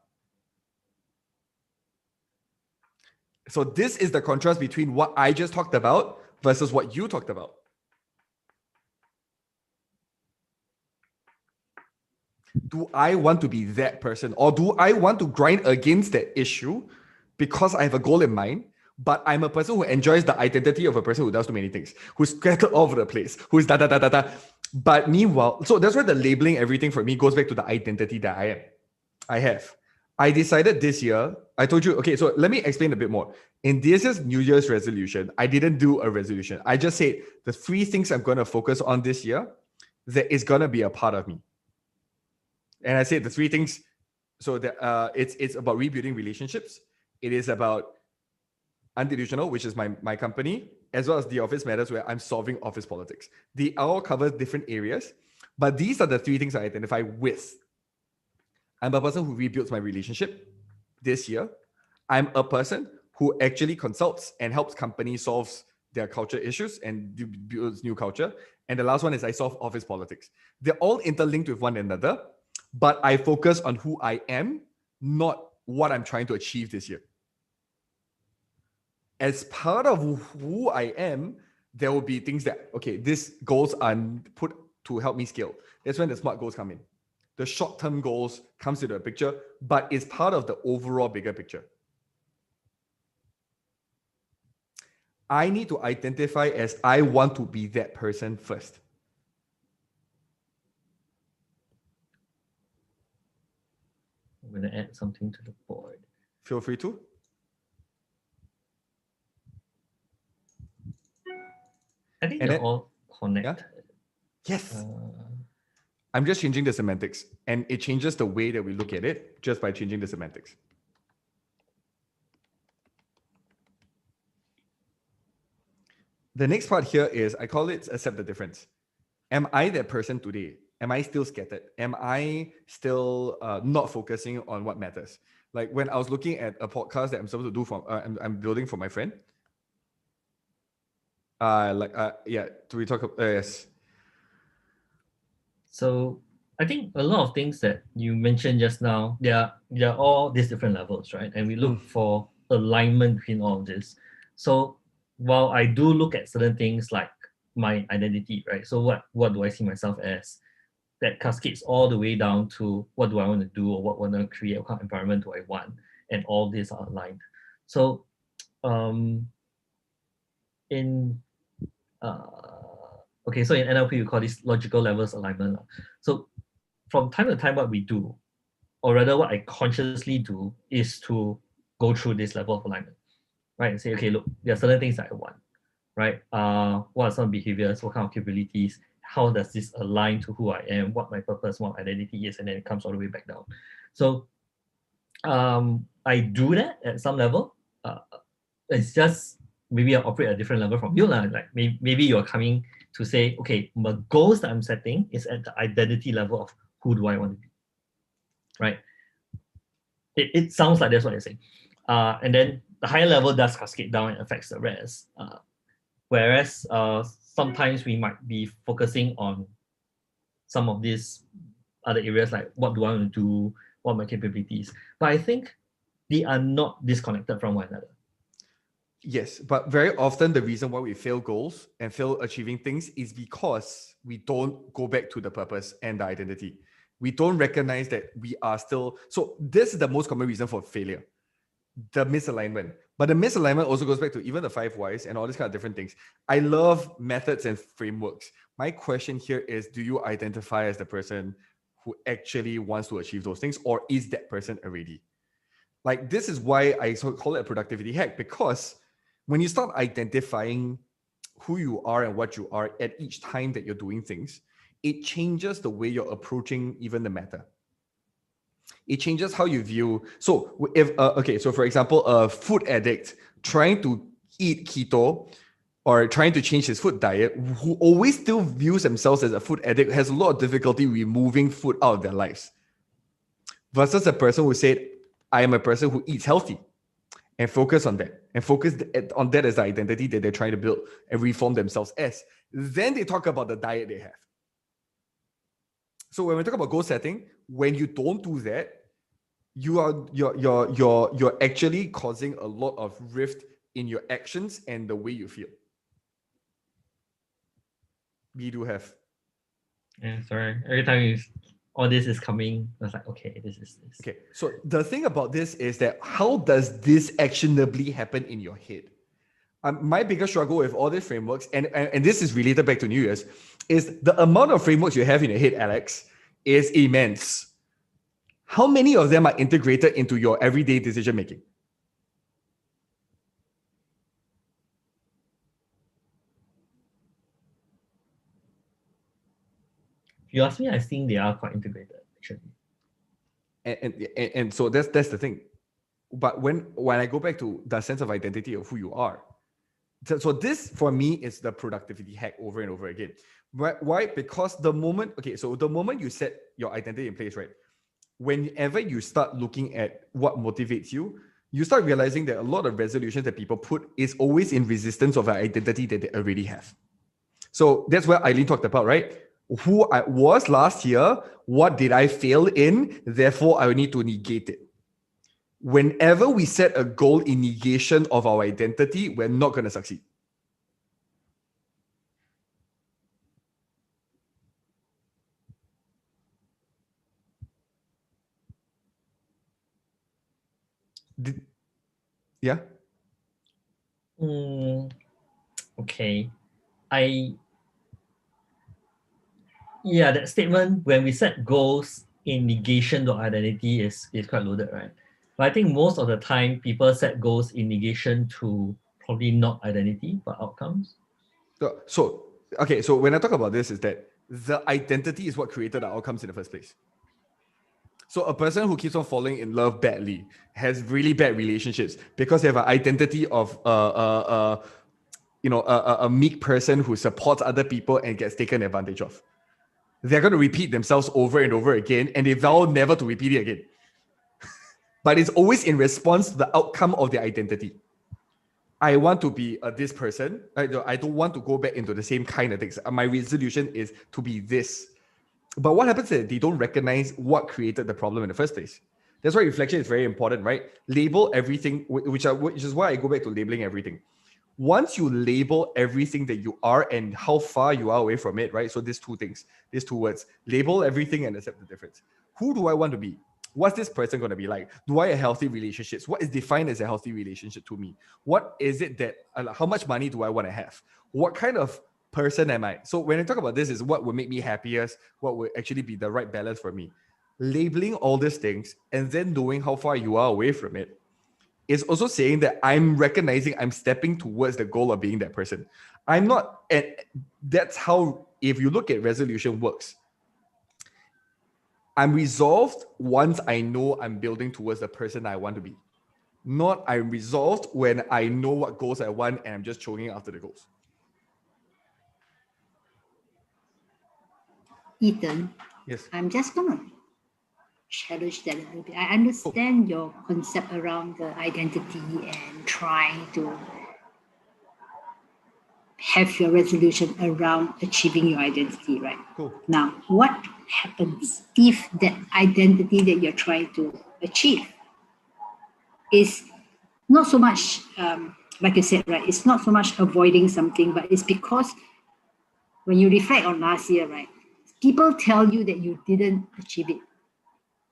So this is the contrast between what I just talked about versus what you talked about. Do I want to be that person, or do I want to grind against that issue because I have a goal in mind, but I'm a person who enjoys the identity of a person who does too many things, who's scattered all over the place, who's da da da da da. But meanwhile, so that's where the labeling everything for me goes back to the identity that I have. I decided this year, I told you, okay, so let me explain a bit more. In this year's New Year's resolution, I didn't do a resolution. I just said the 3 things I'm going to focus on this year that is going to be a part of me. And I said the 3 things, so that it's about rebuilding relationships. It is about Undelusional, which is my company, as well as The Office Matters, where I'm solving office politics. They all cover different areas, but these are the 3 things I identify with. I'm a person who rebuilds my relationship this year. I'm a person who actually consults and helps companies solve their culture issues and builds new culture. And the last one is I solve office politics. They're all interlinked with one another, but I focus on who I am, not what I'm trying to achieve this year. As part of who I am, there will be things that, okay, these goals are put to help me scale. That's when the SMART goals come in. The short-term goals comes into the picture, but it's part of the overall bigger picture. I need to identify as I want to be that person first. I'm going to add something to the board. Feel free to. I think they're all connected. Yeah? Yes. I'm just changing the semantics, and it changes the way that we look at it just by changing the semantics. The next part here is, I call it accept the difference. Am I that person today? Am I still scattered? Am I still not focusing on what matters? Like when I was looking at a podcast that I'm supposed to do from, I'm building for my friend. Yeah, do we talk? Yes. So I think a lot of things that you mentioned just now, they're all these different levels, right? And we look for alignment between all of this. So while I do look at certain things like my identity, right? So what do I see myself as? That cascades all the way down to what do I want to do, or what want to create, what kind of environment do I want, and all these are aligned. So okay, so in NLP we call this logical levels alignment. So from time to time, what we do, or rather what I consciously do, is to go through this level of alignment, right? And say, okay, look, there are certain things that I want, right? What are some behaviors, what kind of capabilities, how does this align to who I am, what my purpose, what my identity is, and then it comes all the way back down. So I do that at some level. It's just maybe I operate at a different level from you. Like maybe you're coming to say, okay, my goals that I'm setting is at the identity level of who do I want to be, right? It sounds like that's what you're saying. And then the higher level does cascade down and affects the rest. Whereas sometimes we might be focusing on some of these other areas like what do I want to do, what are my capabilities. But I think they are not disconnected from one another. Yes, but very often the reason why we fail goals and fail achieving things is because we don't go back to the purpose and the identity. We don't recognize that we are still. So this is the most common reason for failure, the misalignment. But the misalignment also goes back to even the 5 whys and all these kind of different things. I love methods and frameworks. My question here is, do you identify as the person who actually wants to achieve those things, or is that person already? Like, this is why I call it a productivity hack, because when you start identifying who you are and what you are at each time that you're doing things, it changes the way you're approaching even the matter. It changes how you view. So if so for example, a food addict trying to eat keto or trying to change his food diet, who always still views themselves as a food addict, has a lot of difficulty removing food out of their lives, versus a person who said, I am a person who eats healthy, and focus on that, and focus on that as the identity that they're trying to build and reform themselves as. Then they talk about the diet they have. So when we talk about goal setting, when you don't do that, you're actually causing a lot of rift in your actions and the way you feel. We do have. Yeah, sorry. Every time all this is coming, I was like, okay, this is this. Okay, so the thing about this is that how does this actionably happen in your head? My biggest struggle with all these frameworks, and this is related back to New Year's, is the amount of frameworks you have in your head, Alex, is immense. How many of them are integrated into your everyday decision making? If you ask me, I think they are quite integrated, actually. And so that's the thing. But when I go back to the sense of identity of who you are, so this for me is the productivity hack over and over again. Why? Because the moment you set your identity in place, right? Whenever you start looking at what motivates you, you start realizing that a lot of resolutions that people put is always in resistance of an identity that they already have. So that's where Eileen talked about, right? Who I was last year, what did I fail in? Therefore, I need to negate it. Whenever we set a goal in negation of our identity, we're not going to succeed. Yeah? Okay. That statement, when we set goals in negation to identity, is quite loaded, right? But I think most of the time, people set goals in negation to probably not identity, but outcomes. So when I talk about this, is that the identity is what created the outcomes in the first place. So a person who keeps on falling in love badly has really bad relationships because they have an identity of a meek person who supports other people and gets taken advantage of. They're going to repeat themselves over and over again, and they vow never to repeat it again. But it's always in response to the outcome of their identity. I want to be this person. I don't want to go back into the same kind of things. My resolution is to be this. But what happens is they don't recognize what created the problem in the first place. That's why reflection is very important, right? Label everything, which is why I go back to labeling everything. Once you label everything that you are and how far you are away from it, right? So these two words, label everything and accept the difference. Who do I want to be? What's this person going to be like? Do I have healthy relationships? What is defined as a healthy relationship to me? What is it that, how much money do I want to have? What kind of person am I? So when I talk about this, is what would make me happiest, what would actually be the right balance for me. Labeling all these things and then knowing how far you are away from it is also saying that I'm recognizing I'm stepping towards the goal of being that person. I'm not, and that's how, if you look at resolution works, I'm resolved once I know I'm building towards the person I want to be. Not I'm resolved when I know what goals I want and I'm just choking after the goals. Ethan, Yes. I'm just going to challenge that a little bit. I understand your concept around the identity and trying to have your resolution around achieving your identity, right? Cool. Now, what happens if that identity that you're trying to achieve is not so much, like you said, right? It's not so much avoiding something, but it's because when you reflect on last year, right? People tell you that you didn't achieve it.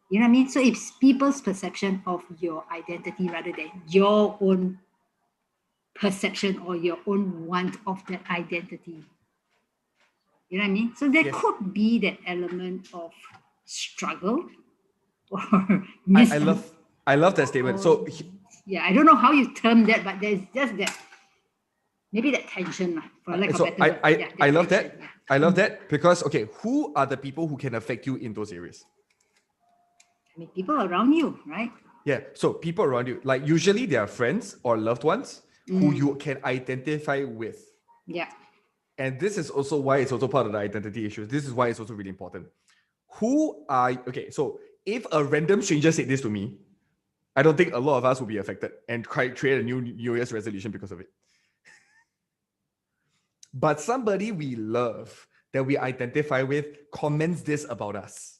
You know what I mean? So it's people's perception of your identity rather than your own perception or your own want of that identity. You know what I mean? So there Yes. could be that element of struggle or I love that statement. So yeah, I don't know how you term that, but there's just that maybe that tension, for lack of better word. I love tension, that. yeah. I love that because who are the people who can affect you in those areas? I mean, people around you, right? Yeah. So people around you, like usually they are friends or loved ones who you can identify with. Yeah. And this is also why it's also part of the identity issues. This is why it's also really important. Who are, so if a random stranger said this to me, I don't think a lot of us will be affected and create a new New Year's resolution because of it. But somebody we love, that we identify with, comments this about us.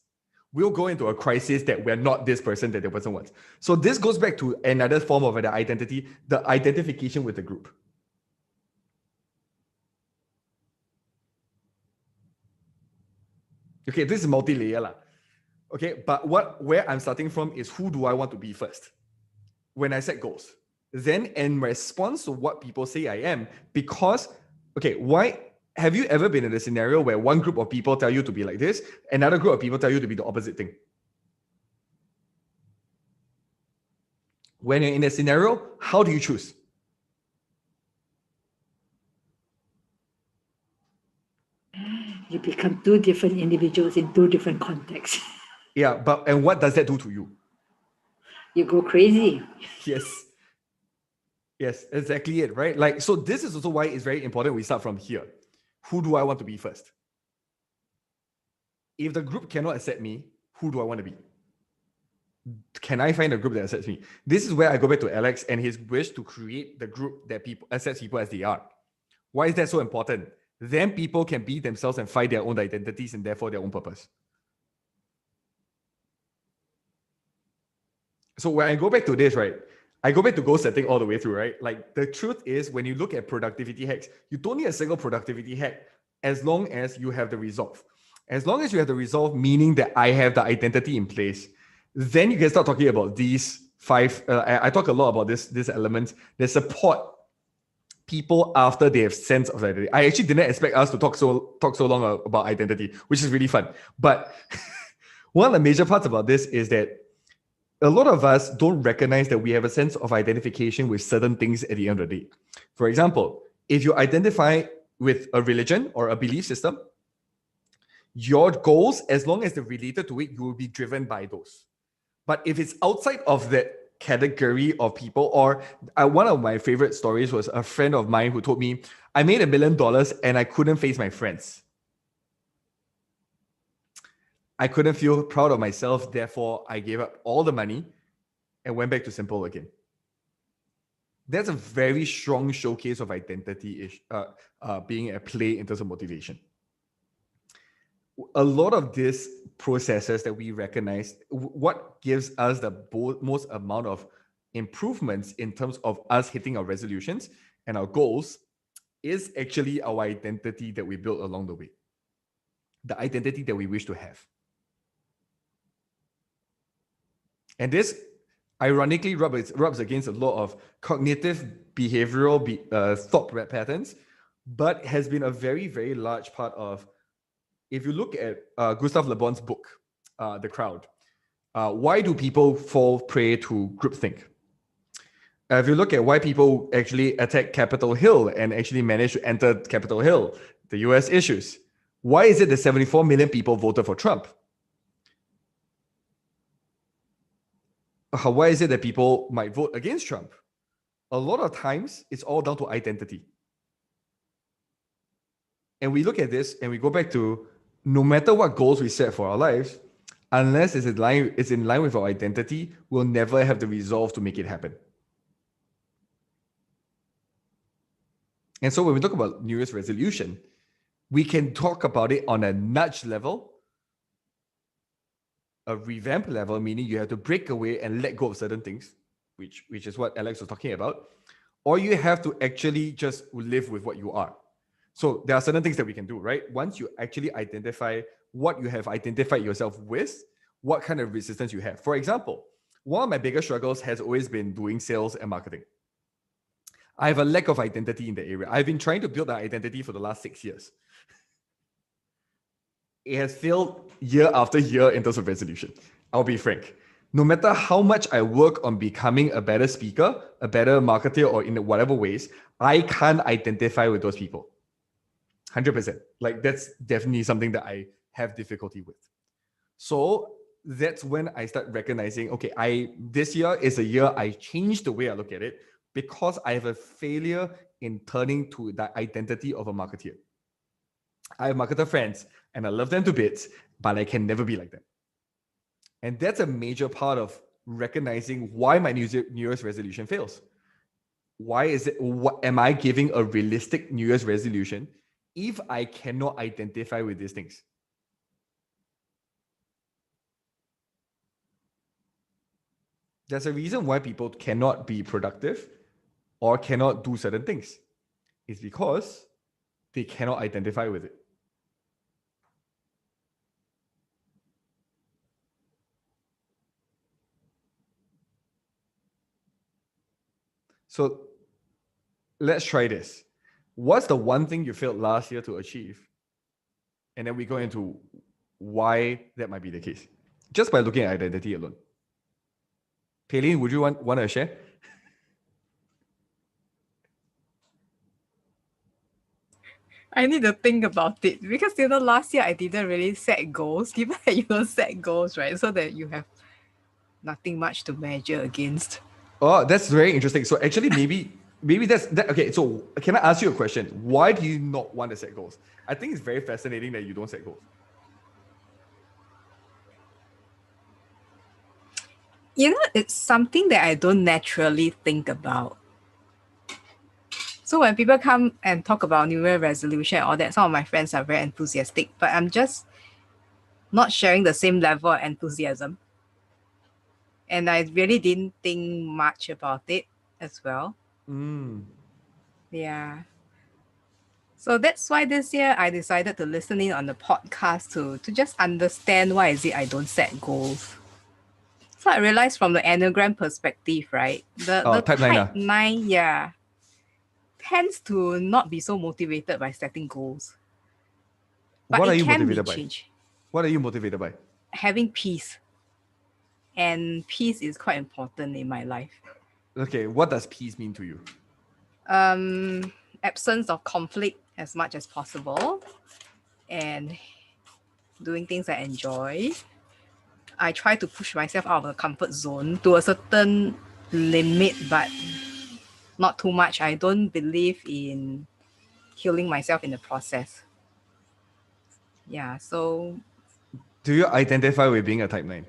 We'll go into a crisis that we're not this person that the person wants. So this goes back to another form of the identity, the identification with the group. Okay, this is multi-layer. Okay, but where I'm starting from is who do I want to be first? When I set goals. Then in response to what people say I am, because, why have you ever been in a scenario where one group of people tell you to be like this, another group of people tell you to be the opposite thing? When you're in a scenario, how do you choose? You become two different individuals in two different contexts. Yeah, and what does that do to you? You go crazy. Yes, exactly it, right? Like, so this is also why it's very important we start from here. Who do I want to be first? If the group cannot accept me, who do I want to be? Can I find a group that accepts me? This is where I go back to Alex and his wish to create the group that people accepts people as they are. Why is that so important? Then people can be themselves and find their own identities and therefore their own purpose. So when I go back to this, right, I go back to goal setting all the way through, right? Like the truth is when you look at productivity hacks, you don't need a single productivity hack as long as you have the resolve. As long as you have the resolve, meaning that I have the identity in place, then you can start talking about these five. I talk a lot about this elements that support people after they have sense of identity. I actually didn't expect us to talk so long about identity, which is really fun. But one of the major parts about this is that a lot of us don't recognize that we have a sense of identification with certain things at the end of the day. For example, if you identify with a religion or a belief system, your goals, as long as they're related to it, you will be driven by those. But if it's outside of that category of people, or one of my favorite stories was a friend of mine who told me, I made $1 million and I couldn't face my friends. I couldn't feel proud of myself. Therefore, I gave up all the money and went back to simple again. That's a very strong showcase of identity being at play in terms of motivation. A lot of these processes that we recognize, what gives us the most amount of improvements in terms of us hitting our resolutions and our goals is actually our identity that we built along the way. The identity that we wish to have. And this ironically rubs against a lot of cognitive behavioral thought patterns, but has been a very, very large part of, if you look at Gustav Le Bon's book, The Crowd, why do people fall prey to groupthink? If you look at why people actually attack Capitol Hill and actually manage to enter Capitol Hill, the US issues, why is it that 74 million people voted for Trump? Why is it that people might vote against Trump? A lot of times, it's all down to identity. And we look at this and we go back to, no matter what goals we set for our lives, unless it's in line with our identity, we'll never have the resolve to make it happen. And so when we talk about New Year's resolution, we can talk about it on a nudge level, a revamp level, meaning you have to break away and let go of certain things, which is what Alex was talking about, or you have to actually just live with what you are. So there are certain things that we can do, right? Once you actually identify what you have identified yourself with, what kind of resistance you have. For example, one of my biggest struggles has always been doing sales and marketing. I have a lack of identity in the area. I've been trying to build that identity for the last 6 years. It has failed year after year in terms of resolution. I'll be frank. No matter how much I work on becoming a better speaker, a better marketer, or in whatever ways, I can't identify with those people. 100%. Like that's definitely something that I have difficulty with. So that's when I start recognizing, okay, this year is a year I changed the way I look at it because I have a failure in turning to the identity of a marketeer. I have marketer friends and I love them to bits, but I can never be like them. And that's a major part of recognizing why my New Year's resolution fails. Why is it? What am I giving a realistic New Year's resolution if I cannot identify with these things? There's a reason why people cannot be productive or cannot do certain things. It's because they cannot identify with it. So let's try this. What's the one thing you failed last year to achieve? And then we go into why that might be the case. Just by looking at identity alone. Paylene, would you want to share? I need to think about it because last year I didn't really set goals. Given that you don't set goals, right? So that you have nothing much to measure against. Oh, that's very interesting. So actually, maybe that's that. Okay, so can I ask you a question? Why do you not want to set goals? I think it's very fascinating that you don't set goals. It's something that I don't naturally think about. So when people come and talk about New Year resolution and all that, some of my friends are very enthusiastic, but I'm just not sharing the same level of enthusiasm. And I really didn't think much about it as well. Yeah. So that's why this year I decided to listen in on the podcast to just understand why is it I don't set goals. So I realized from the Enneagram perspective, right? The Type 9, type 9, yeah, tends to not be so motivated by setting goals. But what are it you can motivated be by? changed. What are you motivated by? Having peace. And peace is quite important in my life. Okay, what does peace mean to you? Absence of conflict as much as possible. And doing things I enjoy. I try to push myself out of the comfort zone to a certain limit, but not too much. I don't believe in killing myself in the process. Yeah, so... Do you identify with being a type 9?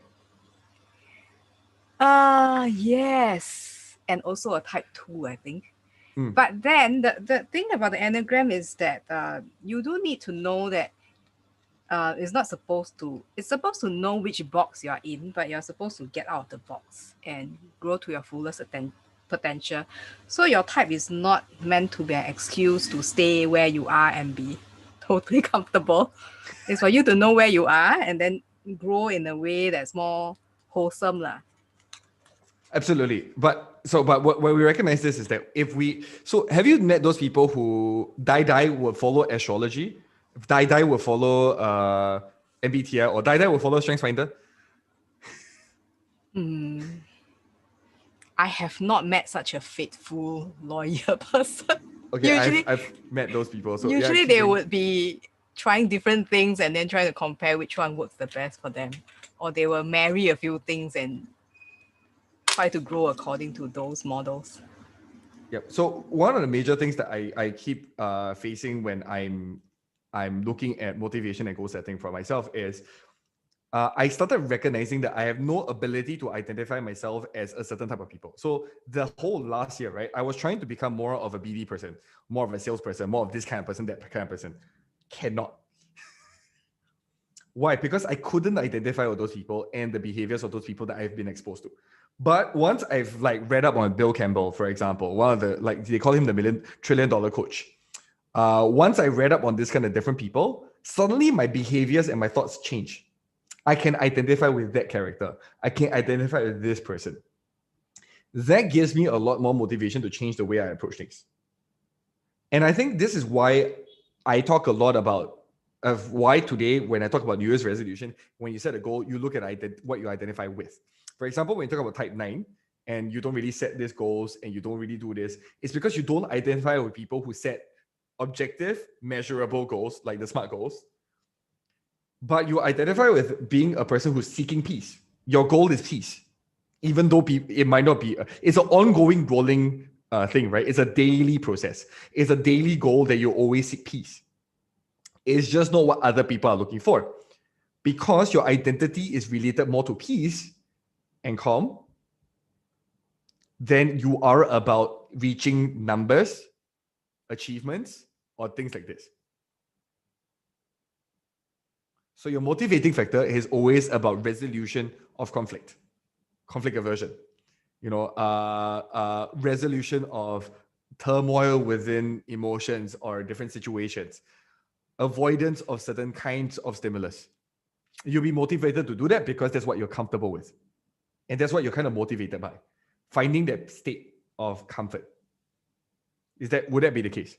Yes. And also a type 2, I think. But then the thing about the Enneagram is that you do need to know that it's supposed to know which box you're in, but you're supposed to get out of the box and grow to your fullest potential. So your type is not meant to be an excuse to stay where you are and be totally comfortable. It's for you to know where you are and then grow in a way that's more wholesome. Absolutely. But what we recognize this is that have you met those people who die will follow astrology? Die will follow MBTI, or die will follow StrengthsFinder? I have not met such a faithful, loyal person. Okay, Usually, I've met those people. So usually they would be trying different things and then trying to compare which one works the best for them. Or they will marry a few things and try to grow according to those models. Yep. So one of the major things that I keep facing when I'm looking at motivation and goal setting for myself is I started recognizing that I have no ability to identify myself as a certain type of people. So the whole last year, right, I was trying to become more of a BD person, more of a salesperson, more of this kind of person, that kind of person. Cannot. Why? Because I couldn't identify with those people and the behaviors of those people that I've been exposed to. But once I've like read up on Bill Campbell, for example, one of the, like, they call him the $1 trillion coach. Once I read up on this kind of different people, suddenly my behaviors and my thoughts change. I can identify with that character. I can identify with this person. That gives me a lot more motivation to change the way I approach things. And I think this is why I talk a lot about why today, when I talk about New Year's resolution, when you set a goal, you look at what you identify with. For example, when you talk about type 9 and you don't really set these goals and you don't really do this, it's because you don't identify with people who set objective, measurable goals, like the SMART goals, but you identify with being a person who's seeking peace. Your goal is peace, even though it might not be. It's an ongoing, rolling thing, right? It's a daily process. It's a daily goal that you always seek peace. It's just not what other people are looking for. Because your identity is related more to peace and calm, then you are about reaching numbers, achievements, or things like this. So your motivating factor is always about resolution of conflict aversion, resolution of turmoil within emotions or different situations, avoidance of certain kinds of stimulus. You'll be motivated to do that because that's what you're comfortable with. And that's what you're kind of motivated by, finding that state of comfort. Would that be the case?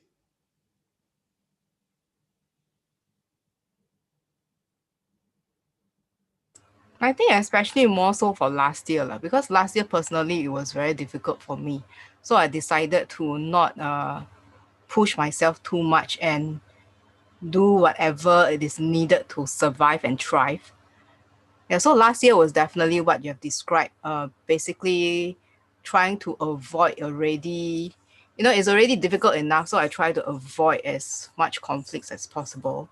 I think especially more so for last year, because last year personally it was very difficult for me. So I decided to not push myself too much and do whatever it is needed to survive and thrive. Yeah, so last year was definitely what you have described. Basically trying to avoid already, it's already difficult enough. So I try to avoid as much conflicts as possible.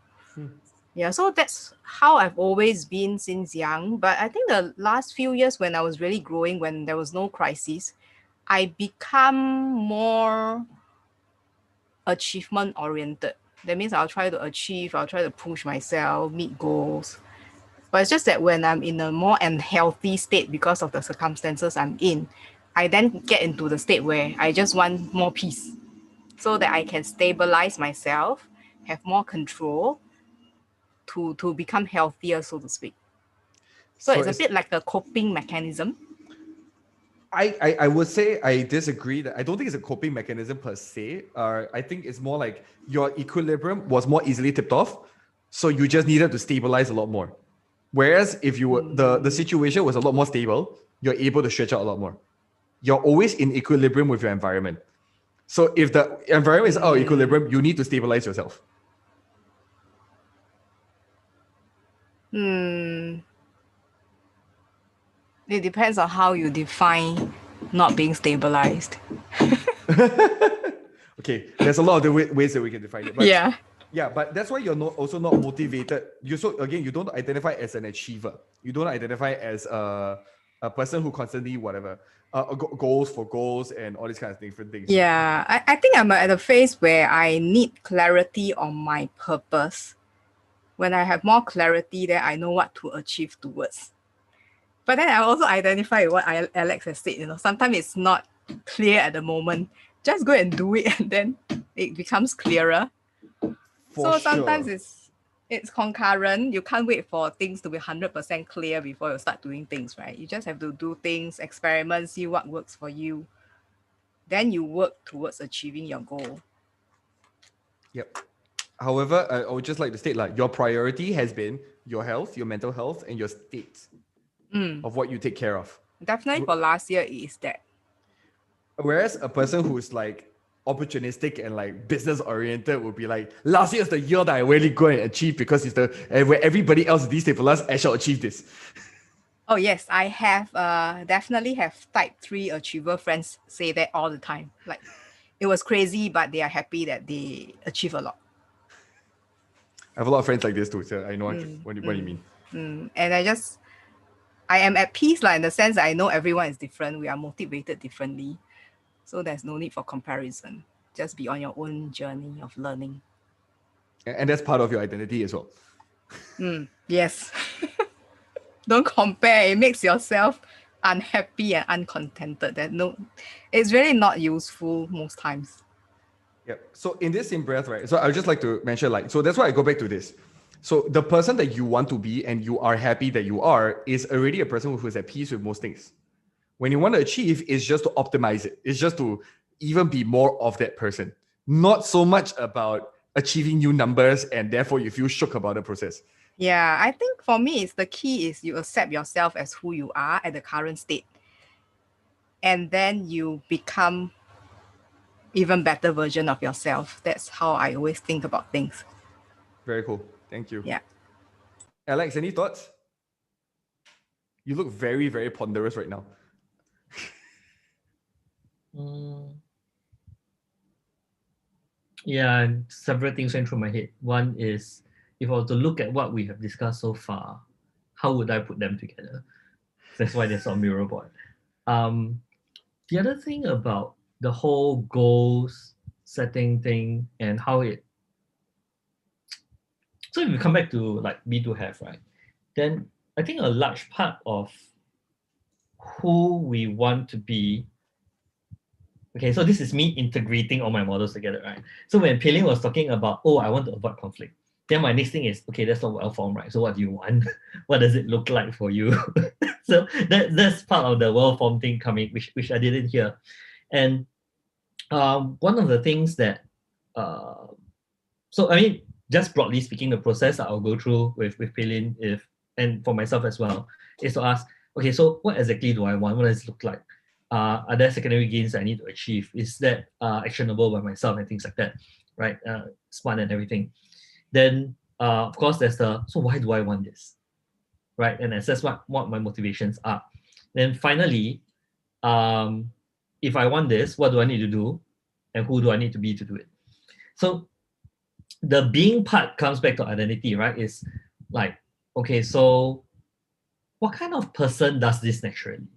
Yeah, so that's how I've always been since young. But I think the last few years when I was really growing, when there was no crisis, I become more achievement oriented. That means I'll try to push myself, meet goals. But it's just that when I'm in a more unhealthy state because of the circumstances I'm in, I then get into the state where I just want more peace so that I can stabilize myself, have more control, to become healthier, so to speak. So it's a bit like a coping mechanism. I would say I disagree. That I don't think it's a coping mechanism per se. I think it's more like your equilibrium was more easily tipped off, so you just needed to stabilize a lot more. Whereas if you were the situation was a lot more stable, you're able to stretch out a lot more. You're always in equilibrium with your environment. So if the environment is out of equilibrium, you need to stabilize yourself. It depends on how you define not being stabilized. Okay, there's a lot of the ways that we can define it. But yeah, but that's why you're also not motivated. You don't identify as an achiever. You don't identify as a person who constantly goals for goals and all these kinds of different things. Yeah, I think I'm at a phase where I need clarity on my purpose. When I have more clarity, then I know what to achieve towards. But then I also identify what Alex has said. Sometimes it's not clear at the moment. Just go and do it, and then it becomes clearer. Sometimes it's concurrent. You can't wait for things to be 100% clear before you start doing things, right? You just have to do things, experiment, see what works for you. Then you work towards achieving your goal. Yep. However, I would just like to state, your priority has been your health, your mental health, and your state of what you take care of. Definitely for last year, it is that. Whereas a person who's opportunistic and business oriented would be last year is the year that I really go and achieve because it's where everybody else is these stabilized, I shall achieve this. Oh yes, I have definitely have type 3 achiever friends say that all the time. It was crazy, but they are happy that they achieve a lot. I have a lot of friends like this too, so I know what you mean. And I am at peace, in the sense that I know everyone is different. We are motivated differently. So there's no need for comparison. Just be on your own journey of learning. And that's part of your identity as well. Yes. Don't compare. It makes yourself unhappy and uncontented. It's really not useful most times. Yep. So in this same breath, right? So I would just like to mention, so that's why I go back to this. So the person that you want to be and you are happy that you are is already a person who is at peace with most things. When you want to achieve, it's just to optimize it. It's just to even be more of that person. Not so much about achieving new numbers and therefore you feel shook about the process. Yeah, I think for me, the key is you accept yourself as who you are at the current state. And then you become even better version of yourself. That's how I always think about things. Very cool. Thank you. Yeah. Alex, any thoughts? You look very, very ponderous right now. Yeah, several things went through my head. One is, if I were to look at what we have discussed so far, how would I put them together? That's why there's a mirror board. The other thing about the whole goals setting thing and how it. So if we come back to be to have, right? Then I think a large part of who we want to be. Okay, so this is me integrating all my models together, right? So when Pei Ling was talking about, I want to avoid conflict, then my next thing is, okay, that's not well formed, right? So what do you want? What does it look like for you? So that's part of the well formed thing coming, which I didn't hear. And one of the things that, just broadly speaking, the process that I'll go through with Pei Ling, and for myself as well, is to ask, okay, so what exactly do I want? What does it look like? Are there secondary gains I need to achieve? Is that actionable by myself and things like that, right? Smart and everything. Then, of course, there's so why do I want this, right? And assess what my motivations are. Then finally, if I want this, what do I need to do? And who do I need to be to do it? So the being part comes back to identity, right? It's okay, so what kind of person does this naturally?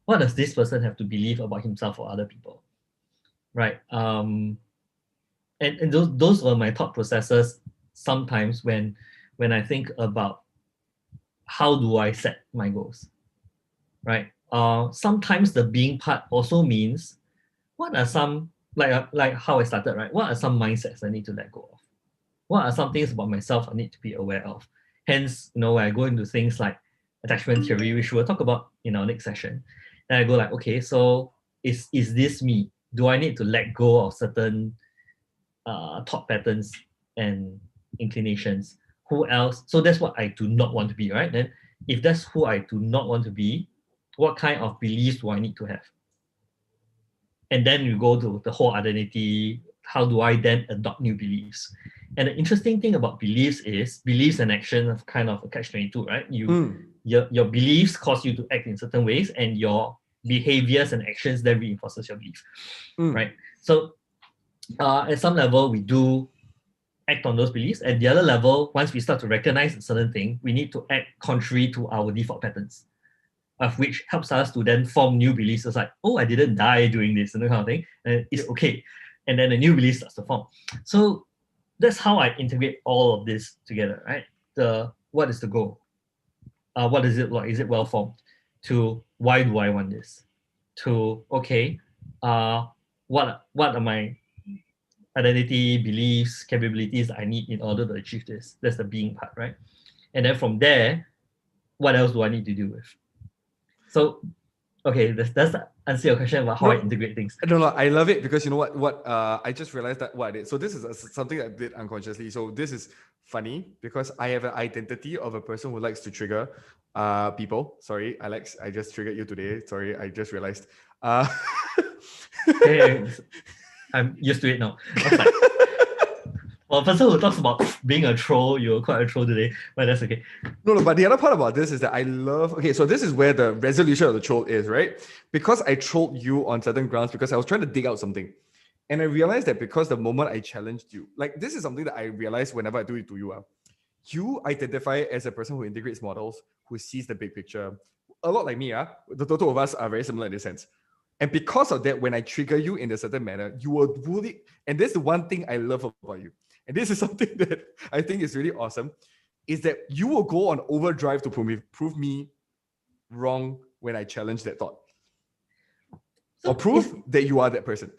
What does this person have to believe about himself or other people, right? And those were my thought processes sometimes when I think about how do I set my goals, right? Sometimes the being part also means what are some, like how I started, right? What are some mindsets I need to let go of? What are some things about myself I need to be aware of? Hence, when I go into things like attachment theory, which we'll talk about in our next session, and I go okay, so is this me? Do I need to let go of certain thought patterns and inclinations? Who else? So that's what I do not want to be, right? Then if that's who I do not want to be, what kind of beliefs do I need to have? And then you go to the whole identity. How do I then adopt new beliefs? And the interesting thing about beliefs is beliefs and action of kind of a catch-22, right? Your beliefs cause you to act in certain ways, and your behaviors and actions then reinforces your belief, right? So at some level, we do act on those beliefs. At the other level, once we start to recognize a certain thing, we need to act contrary to our default patterns, of which helps us to then form new beliefs. It's I didn't die doing this, and that kind of thing, and it's okay. And then a new belief starts to form. So that's how I integrate all of this together, right? What is the goal? What is it like? Is it well formed? To why do I want this? To okay, what are my identity, beliefs, capabilities I need in order to achieve this? That's the being part, right? And then from there, what else do I need to do with? So, okay, that's answer your question about how I integrate things. No, I love it because you know what I just realized that what I did. So this is something I did unconsciously. So this is funny because I have an identity of a person who likes to trigger people. Sorry, Alex, I just triggered you today. Sorry, I just realized. Hey, I'm used to it now. Well, a person who talks about being a troll, you're quite a troll today, but that's okay. No, but the other part about this is that I love, okay, so this is where the resolution of the troll is, right? Because I trolled you on certain grounds because I was trying to dig out something. And I realized that because the moment I challenged you, this is something that I realized whenever I do it to you, you identify as a person who integrates models, who sees the big picture. A lot like me, the total of us are very similar in this sense. And because of that, when I trigger you in a certain manner, you will bully. And that's the one thing I love about you. And this is something that I think is really awesome, is that you will go on overdrive to prove me wrong when I challenge that thought. So or prove that you are that person.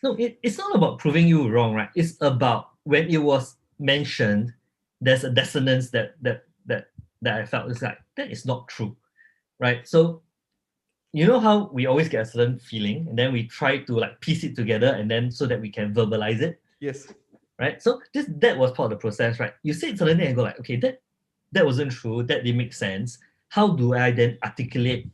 No, it's not about proving you wrong, right? It's about when it was mentioned, there's a dissonance that I felt is like, that is not true, right? So you know how we always get a certain feeling and then we try to like piece it together and then so that we can verbalize it, Yes. right? So that was part of the process, right? You said something and go like, okay, that wasn't true, that didn't make sense. How do I then articulate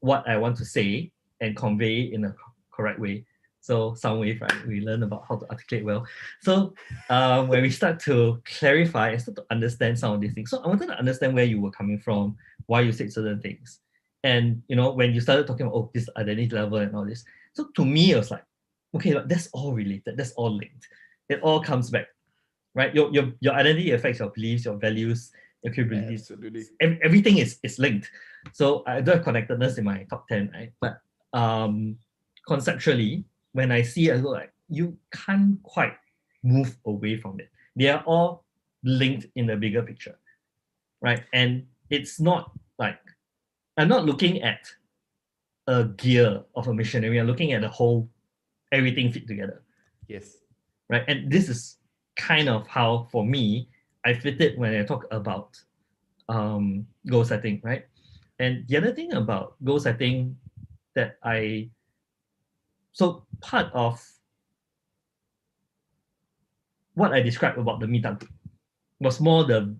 what I want to say and convey in a correct way? So Soundwave, right? We learn about how to articulate well. So when we start to clarify and start to understand some of these things. So I wanted to understand where you were coming from, why you said certain things. And when you started talking about this identity level and all this. So to me, it was like, okay, that's all related, that's all linked. It all comes back, right? Your identity affects your beliefs, your values, your capabilities. Absolutely. Everything is linked. So I don't have connectedness in my top 10, right? But conceptually, when I see it, I go like, you can't quite move away from it. They are all linked in the bigger picture, right? And it's not like, I'm not looking at a gear of a machinery. I'm looking at the whole, everything fit together. Yes. Right. And this is kind of how, for me, I fit it when I talk about goal setting, right? And the other thing about goal setting that so part of what I described about the meetup group was more the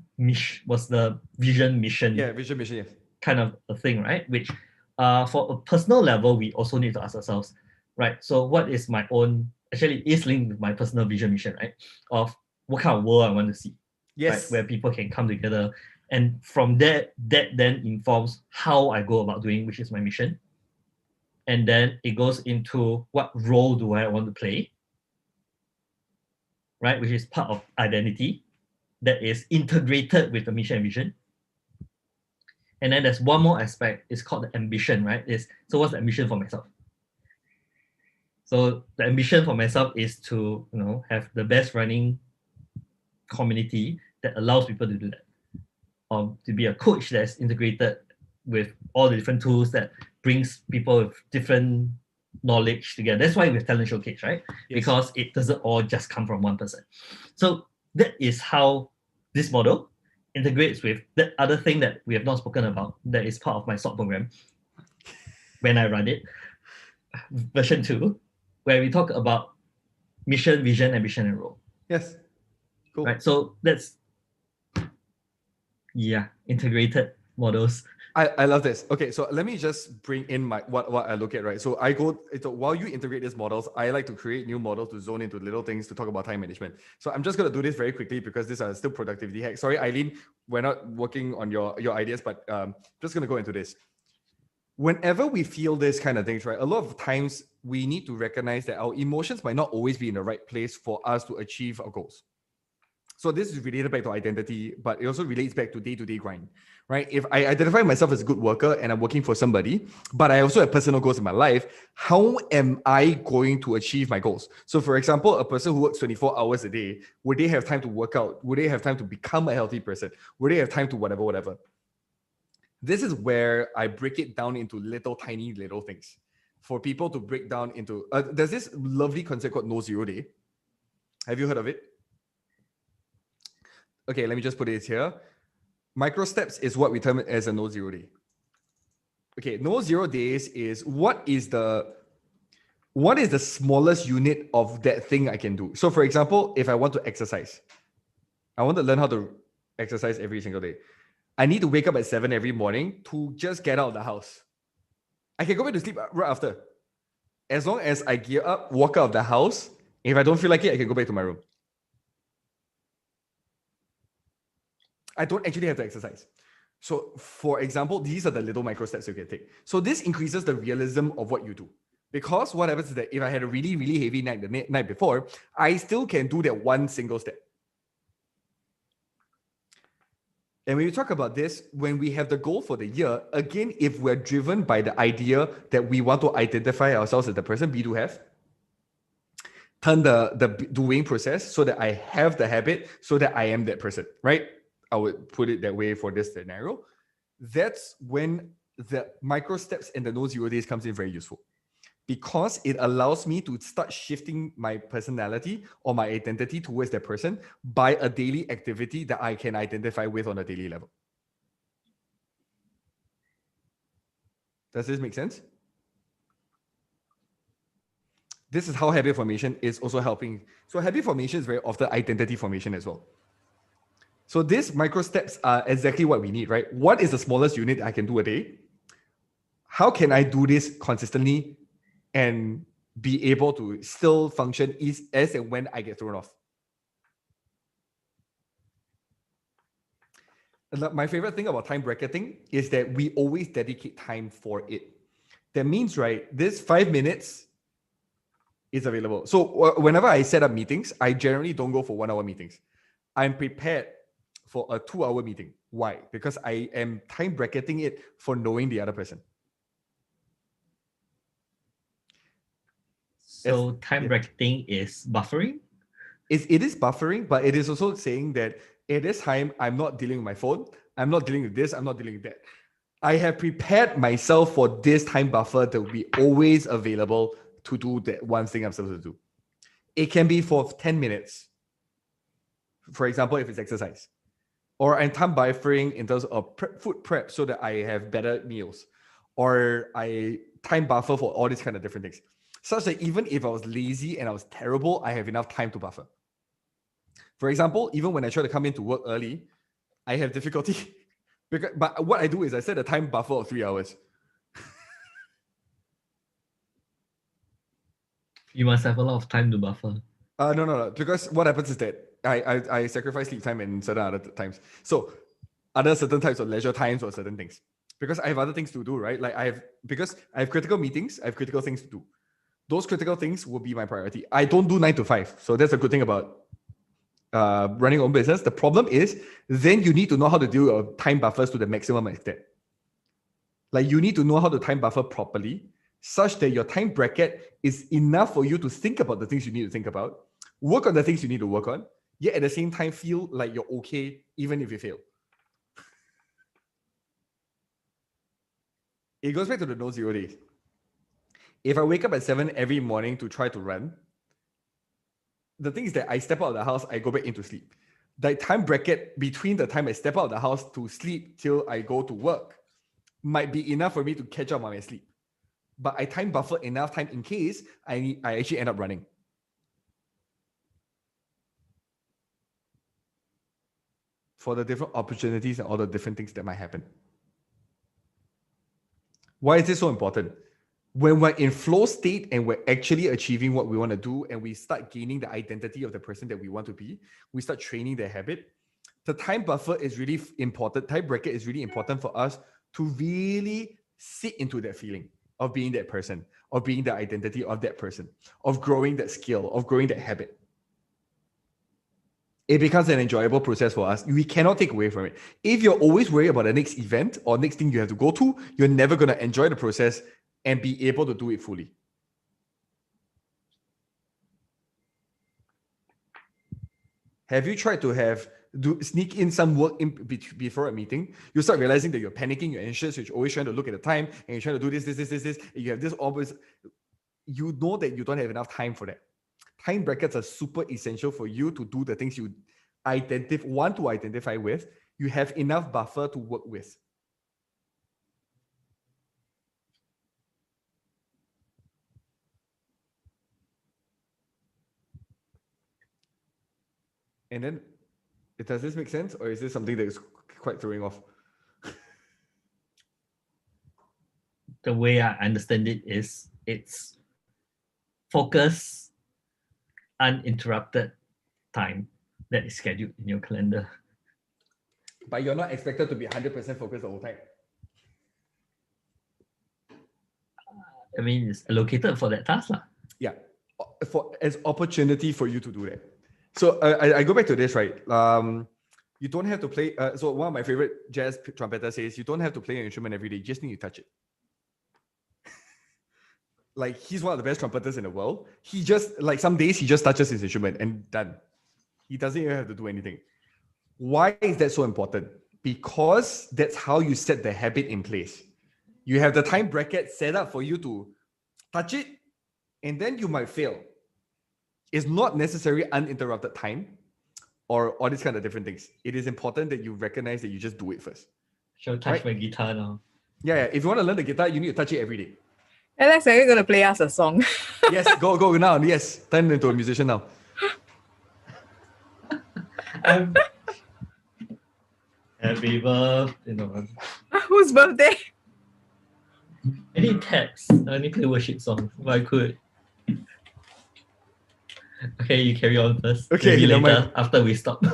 vision mission. Yeah, vision mission, yes. Kind of a thing, right? Which for a personal level, we also need to ask ourselves, right? So what is my own, actually is linked with my personal vision mission, right? Of what kind of world I want to see. Yes. Right? Where people can come together. And from that then informs how I go about doing, which is my mission. And then it goes into what role do I want to play, right? Which is part of identity that is integrated with the mission and vision. And then there's one more aspect, it's called the ambition, right? So what's the ambition for myself? So the ambition for myself is to have the best running community that allows people to do that. To be a coach that's integrated with all the different tools that brings people with different knowledge together. That's why we have Talent Showcase, right? Yes. Because it doesn't all just come from one person. So that is how this model integrates with that other thing that we have not spoken about that is part of my SOT program when I run it, version 2, where we talk about mission, vision, ambition, and role. Yes. Cool. Right. So that's integrated models. I love this. Okay, so let me just bring in my what I look at, right? So I go while you integrate these models, I like to create new models to zone into little things to talk about time management. So I'm just gonna do this very quickly because these are still productivity hacks. Sorry, Eileen, we're not working on your ideas, but just gonna go into this. Whenever we feel this kind of things, right? A lot of times we need to recognize that our emotions might not always be in the right place for us to achieve our goals. So this is related back to identity, but it also relates back to day-to-day grind, right? If I identify myself as a good worker and I'm working for somebody, but I also have personal goals in my life, how am I going to achieve my goals? So for example, a person who works 24 hours a day, would they have time to work out? Would they have time to become a healthy person? Would they have time to whatever? This is where I break it down into tiny little things for people to break down into, there's this lovely concept called No Zero Day. Have you heard of it? Okay, let me just put it here. Micro steps is what we term it as a no zero day. Okay, no 0 days is what is the smallest unit of that thing I can do. So for example, if I want to exercise, I want to learn how to exercise every single day. I need to wake up at 7 every morning to just get out of the house. I can go back to sleep right after. As long as I gear up, walk out of the house, if I don't feel like it, I can go back to my room. I don't actually have to exercise. So for example, these are the little micro steps you can take. So this increases the realism of what you do. Because what happens is that if I had a really, really heavy night the night before, I still can do that one single step. And when you talk about this, when we have the goal for the year, again, if we're driven by the idea that we want to identify ourselves as the person we do have, turn the doing process so that I have the habit, so that I am that person, right? I would put it that way for this scenario. That's when the micro steps and the no 0 days comes in very useful, because it allows me to start shifting my personality or my identity towards that person by a daily activity that I can identify with on a daily level. Does this make sense? This is how habit formation is also helping. So habit formation is very often identity formation as well. So these micro steps are exactly what we need, right? What is the smallest unit I can do a day? How can I do this consistently and be able to still function as and when I get thrown off? My favorite thing about time bracketing is that we always dedicate time for it. That means, right, this 5 minutes is available. So whenever I set up meetings, I generally don't go for 1 hour meetings. I'm prepared for a 2 hour meeting. Why? Because I am time bracketing it for knowing the other person. So time bracketing is buffering? It is buffering, but it is also saying that at this time, I'm not dealing with my phone. I'm not dealing with this. I'm not dealing with that. I have prepared myself for this time buffer to be always available to do that one thing I'm supposed to do. It can be for 10 minutes. For example, if it's exercise. Or I'm time buffering in terms of food prep so that I have better meals. Or I time buffer for all these kind of different things. Such that even if I was lazy and I was terrible, I have enough time to buffer. For example, even when I try to come into work early, I have difficulty. But what I do is I set a time buffer of 3 hours. You must have a lot of time to buffer. No. Because what happens is that I sacrifice sleep time and certain other times. So other certain types of leisure times or certain things. Because I have other things to do, right? Because I have critical meetings, I have critical things to do. Those critical things will be my priority. I don't do 9 to 5. So that's a good thing about running your own business. The problem is then you need to know how to do your time buffers to the maximum extent. Like you need to know how to time buffer properly such that your time bracket is enough for you to think about the things you need to think about, work on the things you need to work on, yet at the same time feel like you're okay even if you fail. It goes back to the no 0 days. If I wake up at 7 every morning to try to run, the thing is that I step out of the house, I go back into sleep. The time bracket between the time I step out of the house to sleep till I go to work might be enough for me to catch up on my sleep. But I time buffer enough time in case I actually end up running. For the different opportunities and all the different things that might happen. Why is this so important? When we're in flow state and we're actually achieving what we want to do and we start gaining the identity of the person that we want to be, we start training the habit. The time buffer is really important. Time bracket is really important for us to really sit into that feeling of being that person, of being the identity of that person, of growing that skill, of growing that habit. It becomes an enjoyable process for us. We cannot take away from it. If you're always worried about the next event or next thing you have to go to, you're never going to enjoy the process and be able to do it fully. Have you tried to sneak in some work before a meeting? You start realizing that you're panicking, you're anxious, you're always trying to look at the time, and you're trying to do this, and you have this always. You know that you don't have enough time for that. Time brackets are super essential for you to do the things you want to identify with. You have enough buffer to work with. And then, does this make sense, or is this something that is quite throwing off? The way I understand it is it's focus, uninterrupted time that is scheduled in your calendar. But you're not expected to be 100% focused the whole time. I mean, it's allocated for that task. Yeah, as opportunity for you to do that. So I go back to this, right? You don't have to play. So one of my favorite jazz trumpeters says, you don't have to play an instrument every day. You just need to touch it. Like, he's one of the best trumpeters in the world. He just, like, some days he just touches his instrument and done. He doesn't even have to do anything. Why is that so important? Because that's how you set the habit in place. You have the time bracket set up for you to touch it, and then you might fail. It's not necessarily uninterrupted time or all these kind of different things. It is important that you recognize that you just do it first. Shall touch my guitar now? Yeah. If you want to learn the guitar, you need to touch it every day. Alex, are you going to play us a song? Yes, go now. Yes, turn into a musician now. Happy birthday. No. Whose birthday? I need taps. I need to play worship songs. If I could. Okay, you carry on first. Okay, maybe never later mind. after we stop.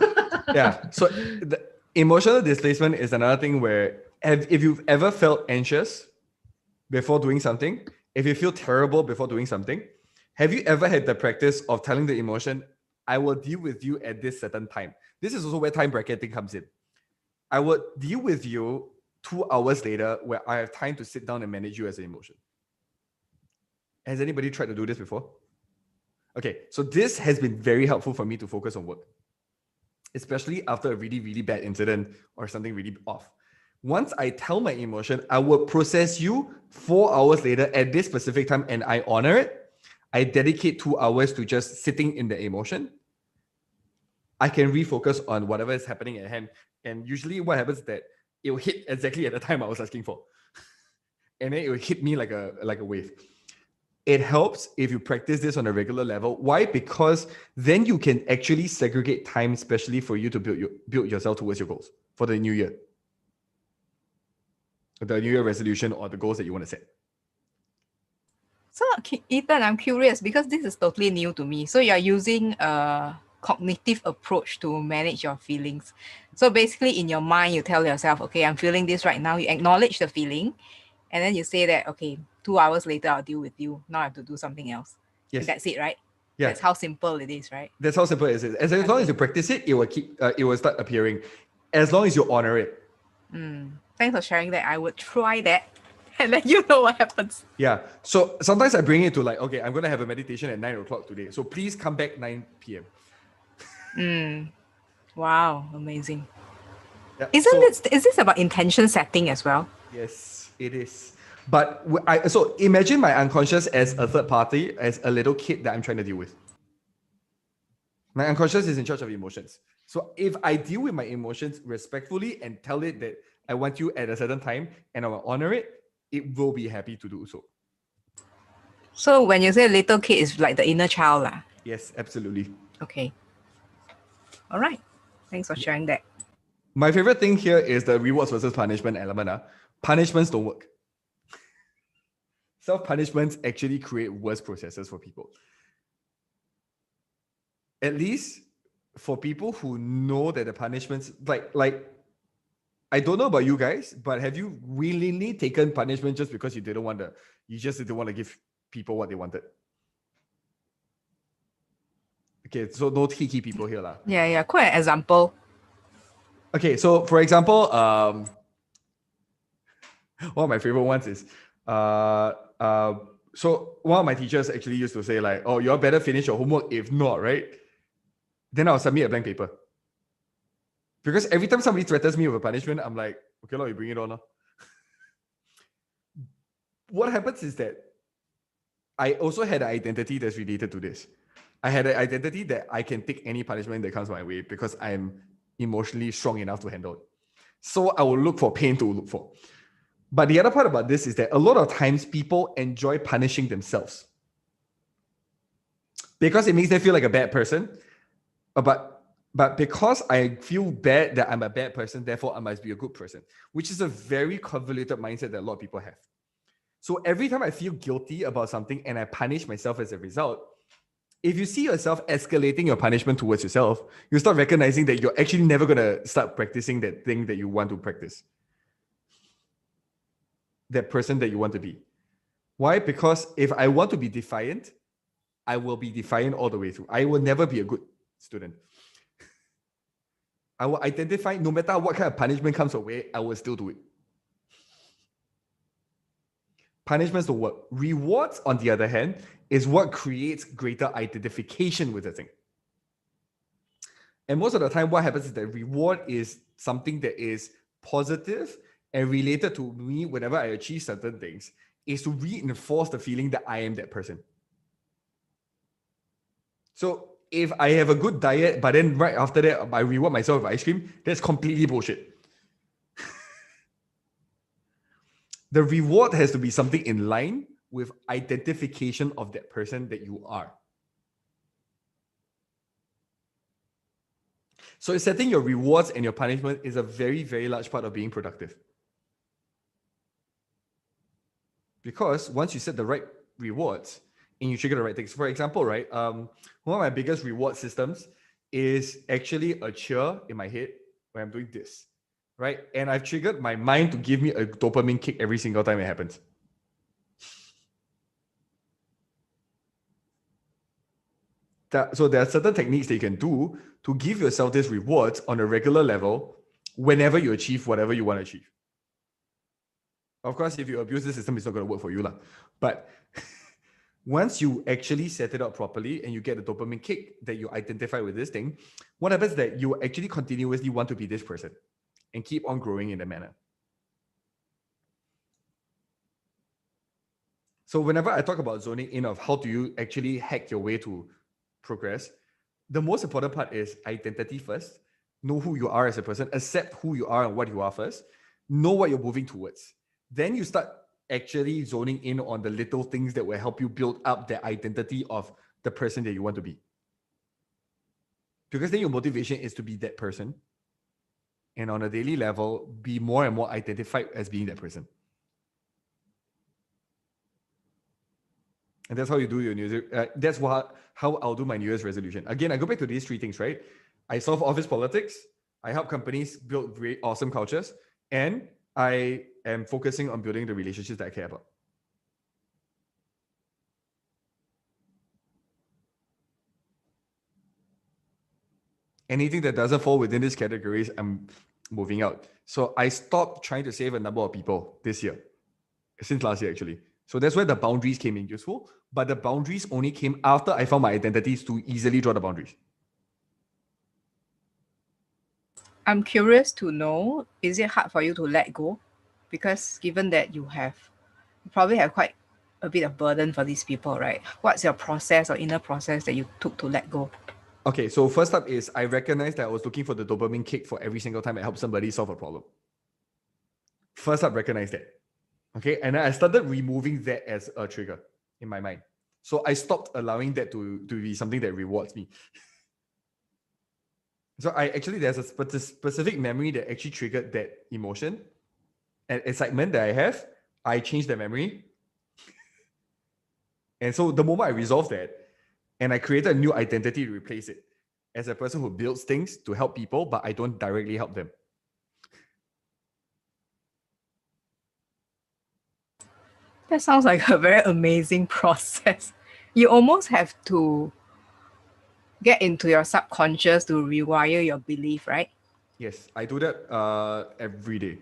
Yeah. So the emotional displacement is another thing where if you've ever felt anxious before doing something, if you feel terrible before doing something, have you ever had the practice of telling the emotion, I will deal with you at this certain time? This is also where time bracketing comes in. I would deal with you 2 hours later where I have time to sit down and manage you as an emotion. Has anybody tried to do this before? Okay, so this has been very helpful for me to focus on work, especially after a really, really bad incident or something really off. Once I tell my emotion, I will process you 4 hours later at this specific time and I honor it. I dedicate 2 hours to just sitting in the emotion. I can refocus on whatever is happening at hand. And usually what happens is that it will hit exactly at the time I was asking for. And then it will hit me like a wave. It helps if you practice this on a regular level. Why? Because then you can actually segregate time, especially for you to build yourself towards your goals for the new year. The new year resolution or the goals that you want to set. So, Ethan, I'm curious because this is totally new to me. So you're using a cognitive approach to manage your feelings. So basically in your mind, you tell yourself, okay, I'm feeling this right now. You acknowledge the feeling and then you say that, okay, 2 hours later, I'll deal with you. Now I have to do something else. Yes. That's it, right? Yeah. That's how simple it is, right? That's how simple it is. As long as you practice it, it will start appearing. As long as you honor it. Thanks for sharing that. I would try that and let you know what happens. Yeah. So sometimes I bring it to like, okay, I'm going to have a meditation at 9 o'clock today. So please come back 9 p.m. Wow, amazing. Yeah. Is this about intention setting as well? Yes, it is. But so imagine my unconscious as a third party, as a little kid that I'm trying to deal with. My unconscious is in charge of emotions. So if I deal with my emotions respectfully and tell it that I want you at a certain time and I will honor it, it will be happy to do so. So when you say little kid, it's like the inner child lah. Yes, absolutely. Okay. All right. Thanks for sharing that. My favorite thing here is the rewards versus punishment element. Punishments don't work. Self-punishments actually create worse processes for people. At least for people who know that the punishments, like I don't know about you guys, but have you willingly taken punishment just because you just didn't want to give people what they wanted? Okay, so no tricky people here lah. Yeah. Quite an example. Okay, so for example, one of my favorite ones is so one of my teachers actually used to say like, oh, you all better finish your homework. If not, right, then I'll submit a blank paper. Because every time somebody threatens me with a punishment, I'm like, okay, you bring it on. What happens is that I also had an identity that's related to this. I had an identity that I can take any punishment that comes my way because I'm emotionally strong enough to handle it. So I will look for pain to look for. But the other part about this is that a lot of times people enjoy punishing themselves because it makes them feel like a bad person. But because I feel bad that I'm a bad person, therefore I must be a good person, which is a very convoluted mindset that a lot of people have. So every time I feel guilty about something and I punish myself as a result, if you see yourself escalating your punishment towards yourself, you start recognizing that you're actually never going to start practicing that thing that you want to practice. That person that you want to be. Why? Because if I want to be defiant, I will be defiant all the way through. I will never be a good student. I will identify no matter what kind of punishment comes away, I will still do it. Punishments don't work. Rewards, on the other hand, is what creates greater identification with the thing. And most of the time, what happens is that reward is something that is positive and related to me whenever I achieve certain things, is to reinforce the feeling that I am that person. So if I have a good diet, but then right after that, I reward myself with ice cream, that's completely bullshit. The reward has to be something in line with identification of that person that you are. So setting your rewards and your punishment is a very, very large part of being productive. Because once you set the right rewards and you trigger the right things, for example, right, one of my biggest reward systems is actually a cheer in my head when I'm doing this, right? And I've triggered my mind to give me a dopamine kick every single time it happens. So there are certain techniques that you can do to give yourself these rewards on a regular level whenever you achieve whatever you want to achieve. Of course, if you abuse the system, it's not going to work for you. But once you actually set it up properly and you get a dopamine kick that you identify with this thing, what happens is that you actually continuously want to be this person and keep on growing in that manner. So whenever I talk about zoning in of how do you actually hack your way to progress, the most important part is identity first. Know who you are as a person, accept who you are and what you are first, know what you're moving towards. Then you start actually zoning in on the little things that will help you build up the identity of the person that you want to be. Because then your motivation is to be that person. And on a daily level, be more and more identified as being that person. And that's how you do your New Year's. That's how I'll do my New Year's resolution. Again, I go back to these three things, right? I solve office politics. I help companies build great, awesome cultures. And I am focusing on building the relationships that I care about. Anything that doesn't fall within these categories, I'm moving out. So I stopped trying to save a number of people this year, since last year actually. So that's where the boundaries came in useful. But the boundaries only came after I found my identities to easily draw the boundaries. I'm curious to know, is it hard for you to let go? Because given that you probably have quite a bit of burden for these people, right? What's your process or inner process that you took to let go? Okay, so first up is I recognized that I was looking for the dopamine kick for every single time I helped somebody solve a problem. First up, recognize that. Okay, and then I started removing that as a trigger in my mind. So I stopped allowing that to be something that rewards me. So there's a specific memory that actually triggered that emotion and excitement that I have. I changed the memory. And so the moment I resolved that, and I created a new identity to replace it as a person who builds things to help people, but I don't directly help them. That sounds like a very amazing process. You almost have to get into your subconscious to rewire your belief, right? Yes, I do that every day.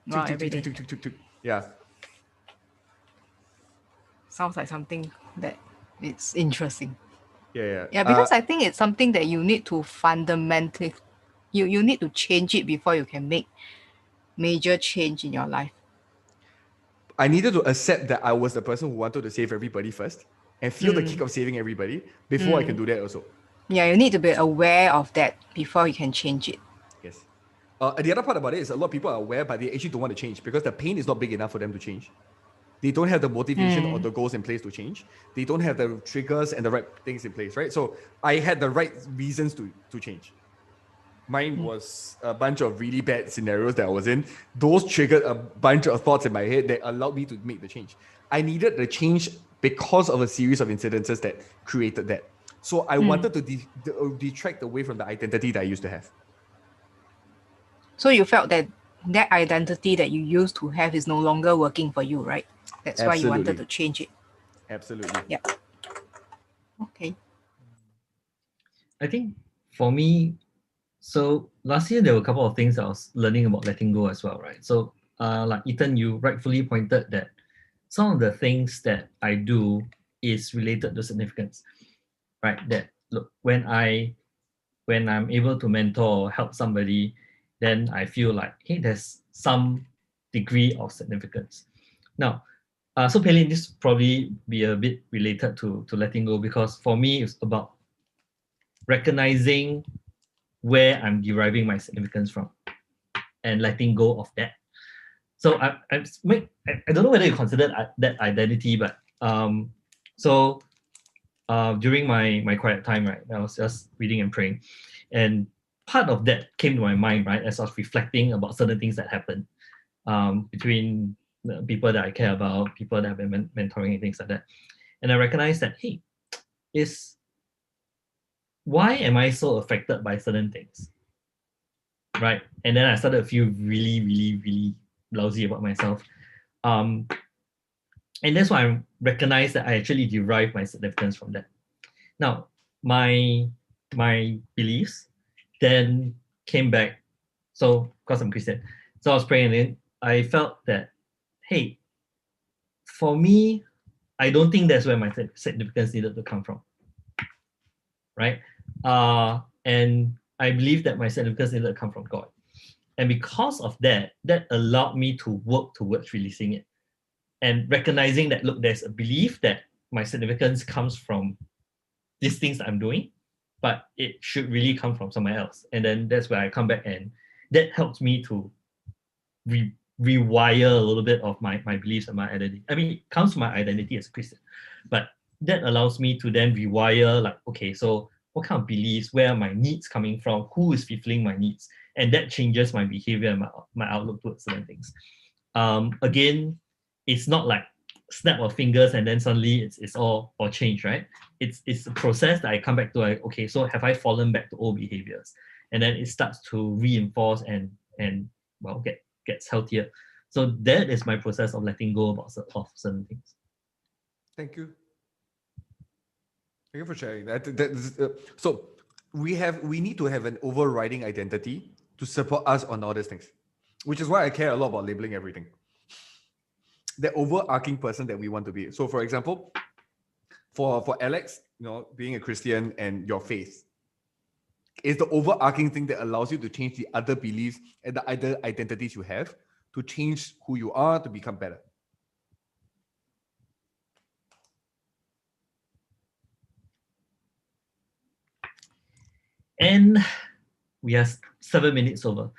Wow, every day. Yeah. Sounds like something that it's interesting. Yeah. Yeah, because I think it's something that you need to fundamentally, you need to change it before you can make major change in your life. I needed to accept that I was the person who wanted to save everybody first and feel the kick of saving everybody before I can do that also. Yeah, you need to be aware of that before you can change it. Yes. The other part about it is a lot of people are aware, but they actually don't want to change because the pain is not big enough for them to change. They don't have the motivation or the goals in place to change. They don't have the triggers and the right things in place, right? So I had the right reasons to change. Mine was a bunch of really bad scenarios that I was in. Those triggered a bunch of thoughts in my head that allowed me to make the change. I needed the change because of a series of incidences that created that. So I wanted to detract away from the identity that I used to have. So you felt that identity that you used to have is no longer working for you, right? That's why you wanted to change it. Absolutely. Yeah. Okay. I think for me, So last year there were a couple of things I was learning about letting go as well, right? So like Ethan, you rightfully pointed that some of the things that I do is related to significance, right? That look, when I'm able to mentor or help somebody, then I feel like, hey, there's some degree of significance. Now, so Pelin, this probably be a bit related to letting go, because for me it's about recognizing where I'm deriving my significance from and letting go of that. So I don't know whether you consider that identity, but so during my quiet time, right, I was just reading and praying, and part of that came to my mind, right, as I was reflecting about certain things that happened between the people that I care about, people that I've been mentoring and things like that. And I recognized that, hey, why am I so affected by certain things? Right. And then I started to feel really, really, really lousy about myself. And that's why I recognized that I actually derive my significance from that. Now, my beliefs then came back. So, because I'm Christian, so I was praying, and then I felt that, hey, for me, I don't think that's where my significance needed to come from, right? And I believe that my significance needed to come from God, and because of that, that allowed me to work towards releasing it and recognizing that, look, there's a belief that my significance comes from these things that I'm doing, but it should really come from somewhere else. And then that's where I come back, and that helps me to rewire a little bit of my beliefs and my identity. I mean, it comes from my identity as a Christian, but that allows me to then rewire, like, okay, so what kind of beliefs, where are my needs coming from, who is fulfilling my needs, and that changes my behavior and my outlook towards certain things. Again, it's not like snap of fingers and then suddenly it's all changed, right? It's a process that I come back to, like, okay, so have I fallen back to old behaviors? And then it starts to reinforce and well, gets healthier. So that is my process of letting go of certain things. Thank you. Thank you for sharing that. So we need to have an overriding identity to support us on all these things, which is why I care a lot about labeling everything. The overarching person that we want to be. So, for example, for Alex, being a Christian and your faith is the overarching thing that allows you to change the other beliefs and the other identities you have to change who you are to become better. And we are 7 minutes over.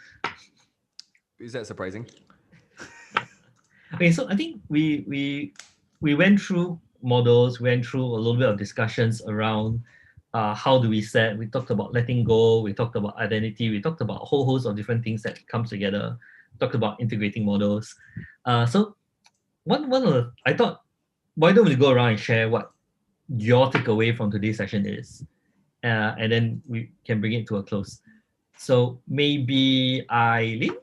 Is that surprising? Okay, so I think we went through models, went through a little bit of discussions around how do we set. We talked about letting go, we talked about identity, we talked about a whole host of different things that comes together, talked about integrating models. So one of the, I thought, why don't we go around and share what your takeaway from today's session is, and then we can bring it to a close. So maybe Eileen?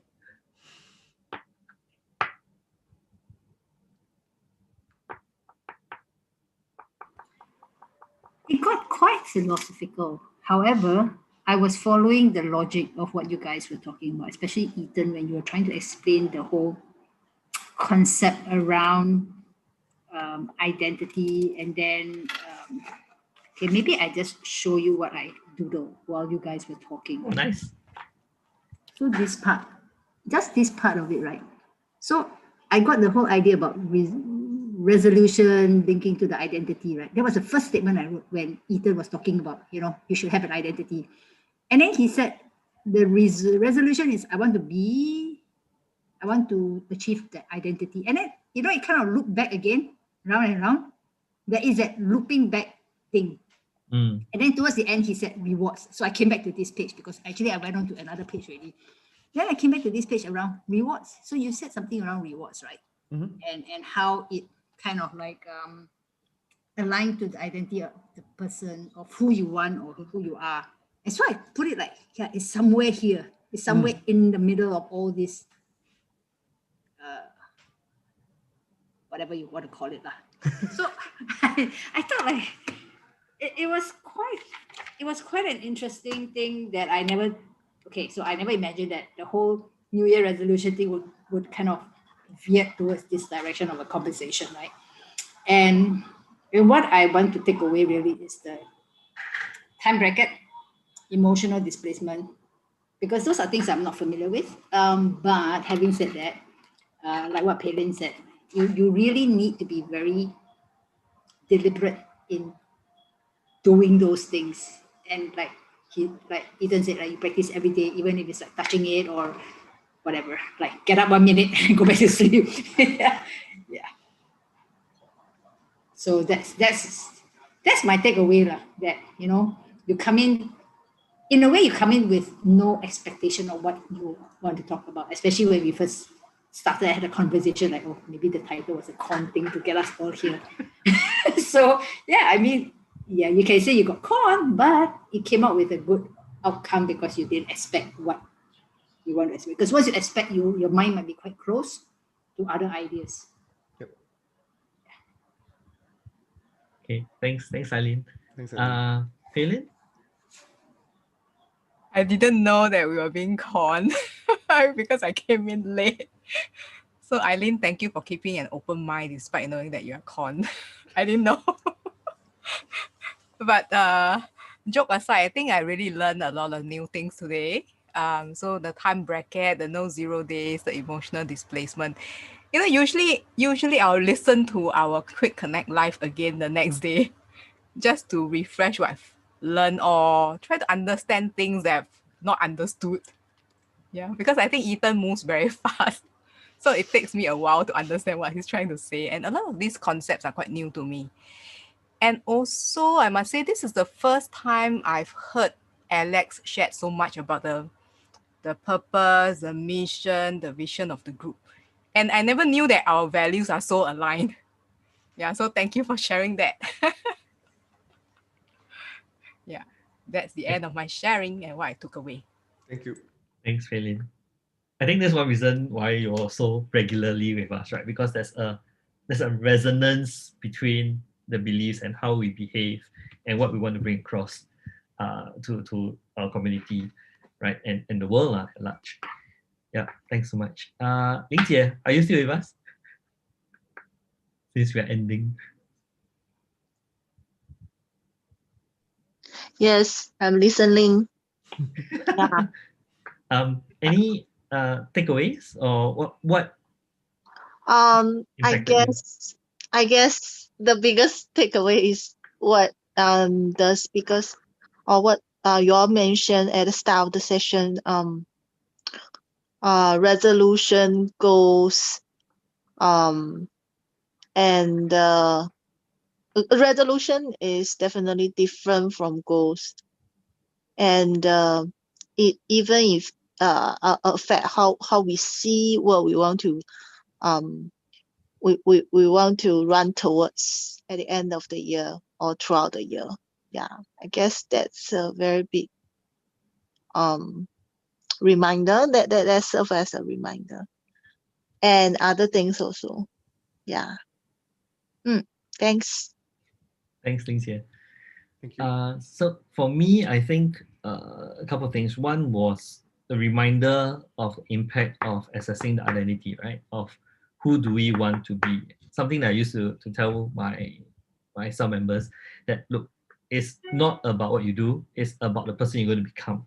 It got quite philosophical. However, I was following the logic of what you guys were talking about, especially Ethan, when you were trying to explain the whole concept around identity. And then, okay, maybe I just show you what I doodled while you guys were talking. Oh, nice. So this part, just this part of it, right? So I got the whole idea about resolution linking to the identity, right? That was the first statement I wrote when Ethan was talking about, you should have an identity. And then he said, the resolution is I want to achieve that identity. And then, it kind of looped back again, round and round. There is that looping back thing. Mm. And then towards the end, he said rewards. So I came back to this page because actually I went on to another page already. Then I came back to this page around rewards. So you said something around rewards, right? Mm-hmm. And how it kind of like aligned to the identity of the person, of who you want or who you are. And so I put it like, yeah, it's somewhere here. It's somewhere in the middle of all this, whatever you want to call it. So I thought like, it was quite an interesting thing that I never Okay, so I never imagined that the whole New Year resolution thing would kind of veer towards this direction of a conversation, right? And what I want to take away really is the time bracket, emotional displacement, because those are things I'm not familiar with. But having said that, like what Palin said, you really need to be very deliberate in doing those things. And like Ethan said, like you practice every day, even if it's like touching it or whatever. Like get up 1 minute and go back to sleep. Yeah. Yeah. So that's my takeaway lah. That you come in a way you come in with no expectation of what you want to talk about, especially when we first started had a conversation like, oh, maybe the title was a con thing to get us all here. So yeah, I mean, yeah, you can say you got con, but it came out with a good outcome because you didn't expect what you want to expect. Because once you expect, your mind might be quite close to other ideas. Yep. Okay, thanks, Eileen. Thanks, Eileen. Phelan? I didn't know that we were being conned because I came in late. So Eileen, thank you for keeping an open mind despite knowing that you are conned. I didn't know. But joke aside, I think I really learned a lot of new things today. So the time bracket, the no 0 days, the emotional displacement. Usually I'll listen to our Quick Connect live again the next day just to refresh what I've learned or try to understand things that I've not understood. Yeah, because I think Ethan moves very fast. So it takes me a while to understand what he's trying to say. And a lot of these concepts are quite new to me. And also, I must say, this is the first time I've heard Alex shared so much about the purpose, the mission, the vision of the group. And I never knew that our values are so aligned. Yeah, so thank you for sharing that. Yeah, that's the end of my sharing and what I took away. Thank you. Thanks, Phelan. I think that's one reason why you're so regularly with us, right? Because there's a resonance between the beliefs and how we behave and what we want to bring across to our community, right? And the world at large. Yeah, thanks so much. Ling Jie, are you still with us? Since we are ending. Yes, I'm listening. Yeah. Any takeaways or what I impacted you? guess the biggest takeaway is what the speakers or what you all mentioned at the start of the session, resolution, goals, and resolution is definitely different from goals, and it even if affect how we see what we want to we want to run towards at the end of the year or throughout the year. Yeah, I guess that's a very big reminder that serves as a reminder, and other things also. Yeah. Thanks. Thanks, Ling Jie. Thank you. So for me, I think a couple of things. One was the reminder of impact of assessing the identity, right? Of who do we want to be? Something that I used to tell my cell members that look, it's not about what you do, it's about the person you're going to become.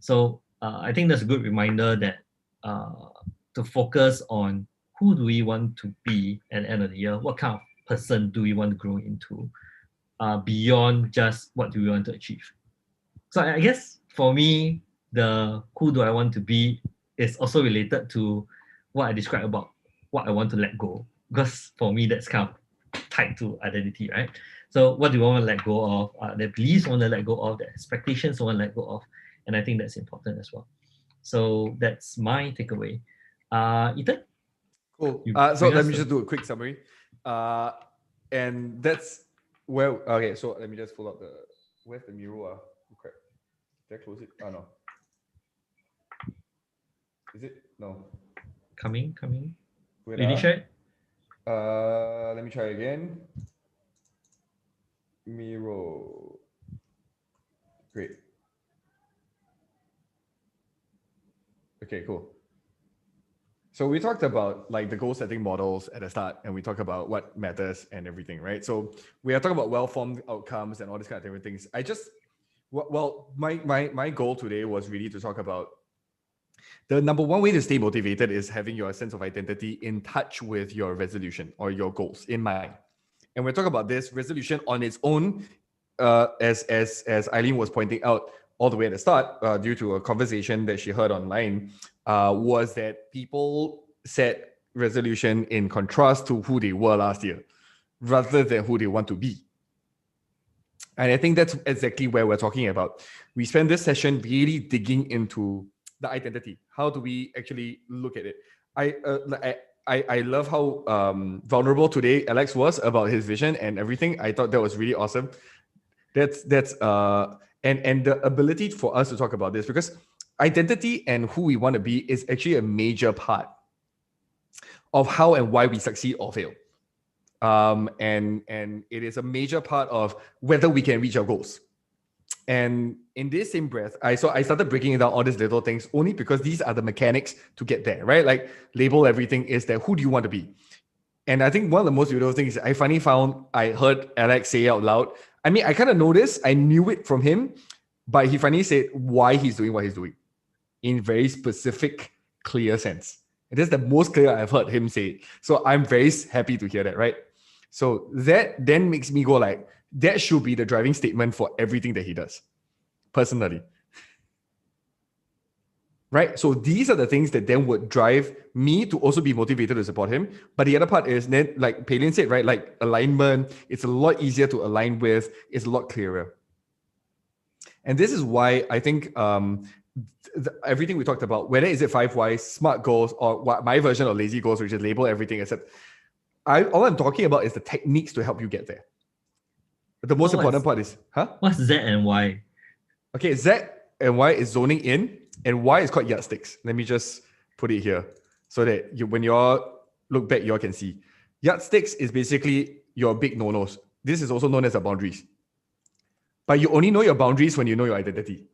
So I think that's a good reminder that to focus on who do we want to be at the end of the year? What kind of person do we want to grow into? Beyond just what do we want to achieve. So I guess for me, the who do I want to be is also related to what I described about what I want to let go. Because for me, that's kind of tied to identity, right? So what do you want to let go of? The beliefs I want to let go of, the expectations I want to let go of. And I think that's important as well. So that's my takeaway. Ethan? Cool. You So bring let us me the- just do a quick summary. And that's where, okay, so let me just pull up where's the Miro? Oh, crap. Did I close it? Oh, no. Is it? No. Coming. Wait, Did you share it? let me try again. Miro. Great. Okay, cool. So we talked about like the goal setting models at the start, and we talked about what matters and everything, right? So we are talking about well-formed outcomes and all these kind of different things. My goal today was really to talk about the number one way to stay motivated is having your sense of identity in touch with your resolution or your goals in mind. And we're talking about this resolution on its own, as Eileen was pointing out all the way at the start, due to a conversation that she heard online, was that people set resolution in contrast to who they were last year, rather than who they want to be. And I think that's exactly where we're talking about. We spent this session really digging into the identity. How do we actually look at it? I love how vulnerable today Alex was about his vision and everything. I thought that was really awesome. And the ability for us to talk about this, because identity and who we want to be is actually a major part of how and why we succeed or fail. And it is a major part of whether we can reach our goals. And in this same breath, I started breaking down all these little things only because these are the mechanics to get there, right? Like label everything is that who do you want to be? And I think one of the most beautiful things I finally found, I heard Alex say out loud. I mean, I kind of know this, I knew it from him, but he finally said why he's doing what he's doing in very specific, clear sense. And that's the most clear I've heard him say it. So I'm very happy to hear that, right? So that then makes me go like, that should be the driving statement for everything that he does, personally. Right? So these are the things that then would drive me to also be motivated to support him. But the other part is then, like Palin said, right? Like alignment, it's a lot easier to align with, it's a lot clearer. And this is why I think everything we talked about, whether is it 5 whys, SMART goals, or what my version of lazy goals, which is label everything except all I'm talking about is the techniques to help you get there. But the most important part is, What's Z and Y? Okay, Z and Y is zoning in, and Y is called yardsticks. Let me just put it here so that when you all look back, you all can see. Yardsticks is basically your big no-nos. This is also known as the boundaries. But you only know your boundaries when you know your identity.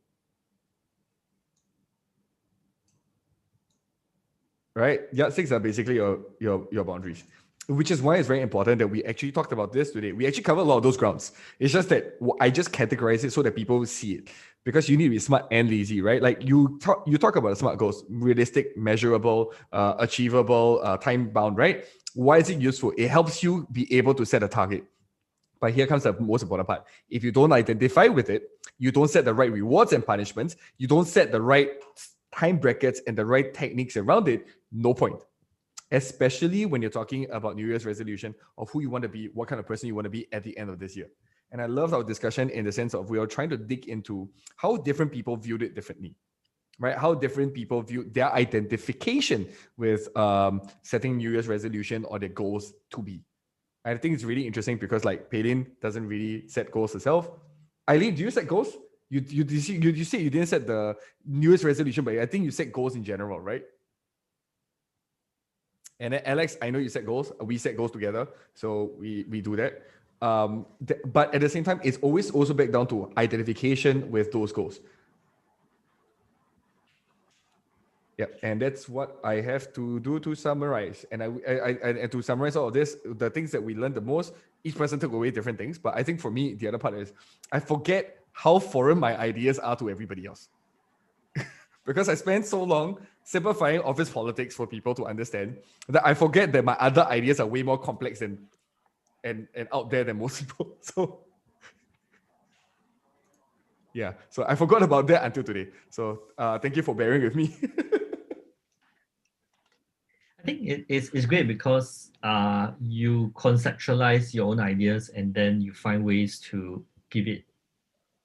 Right? Yardsticks are basically your boundaries. Which is why it's very important that we actually talked about this today. We actually covered a lot of those grounds. It's just that I just categorize it so that people see it. Because you need to be smart and lazy, right? Like you talk about the SMART goals, realistic, measurable, achievable, time-bound, right? Why is it useful? It helps you be able to set a target. But here comes the most important part. If you don't identify with it, you don't set the right rewards and punishments, you don't set the right time brackets and the right techniques around it, no point. Especially when you're talking about New Year's resolution of who you want to be, what kind of person you want to be at the end of this year. And I love our discussion in the sense of we are trying to dig into how different people viewed it differently, right? How different people view their identification with setting New Year's resolution or their goals to be. I think it's really interesting because like Palin doesn't really set goals herself. Eileen, do you set goals? You say you didn't set the New Year's resolution, but I think you set goals in general, right? And then Alex, I know you set goals. We set goals together, so we do that. But at the same time, it's always also back down to identification with those goals. Yep, and that's what I have to do to summarize. And and to summarize all of this, the things that we learned the most, each person took away different things. But I think for me, the other part is I forget how foreign my ideas are to everybody else. Because I spent so long simplifying office politics for people to understand that I forget that my other ideas are way more complex and out there than most people. So yeah, so I forgot about that until today. So thank you for bearing with me. I think it's great because you conceptualize your own ideas and then you find ways to give it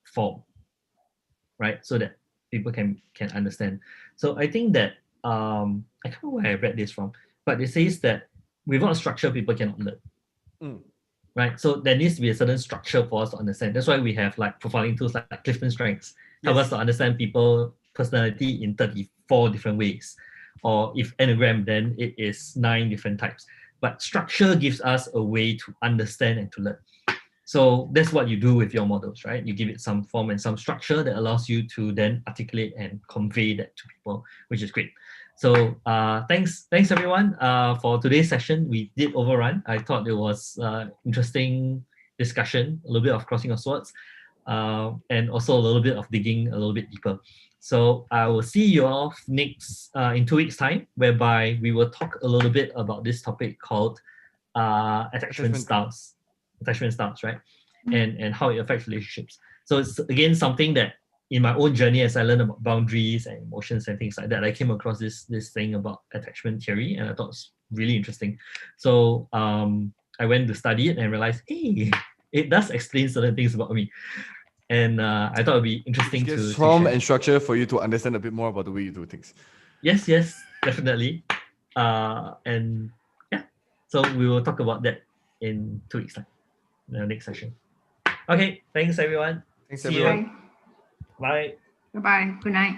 form, right? So that people can understand. So I think that I can't remember where I read this from, but it says that without structure, people cannot learn. Right? So there needs to be a certain structure for us to understand. That's why we have like profiling tools like Clifton Strengths, help us to understand people's personality in 34 different ways. Or if Enneagram, then it is 9 different types. But structure gives us a way to understand and to learn. So that's what you do with your models, right? You give it some form and some structure that allows you to then articulate and convey that to people, which is great. So thanks everyone for today's session. We did overrun. I thought it was interesting discussion, a little bit of crossing of swords, and also a little bit of digging a little bit deeper. So I will see you all next in 2 weeks' time, whereby we will talk a little bit about this topic called attachment styles, right? And how it affects relationships. So it's again something that in my own journey, as I learned about boundaries and emotions and things like that, I came across this thing about attachment theory, and I thought it was really interesting. So I went to study it and realized, hey, it does explain certain things about me. And I thought it'd be interesting to form share. and structure for you to understand a bit more about the way you do things. Yes, definitely. And yeah, so we will talk about that in 2 weeks' time, in the next session. Okay, thanks everyone. Thanks See you. everyone. Bye. Bye-bye. Good night.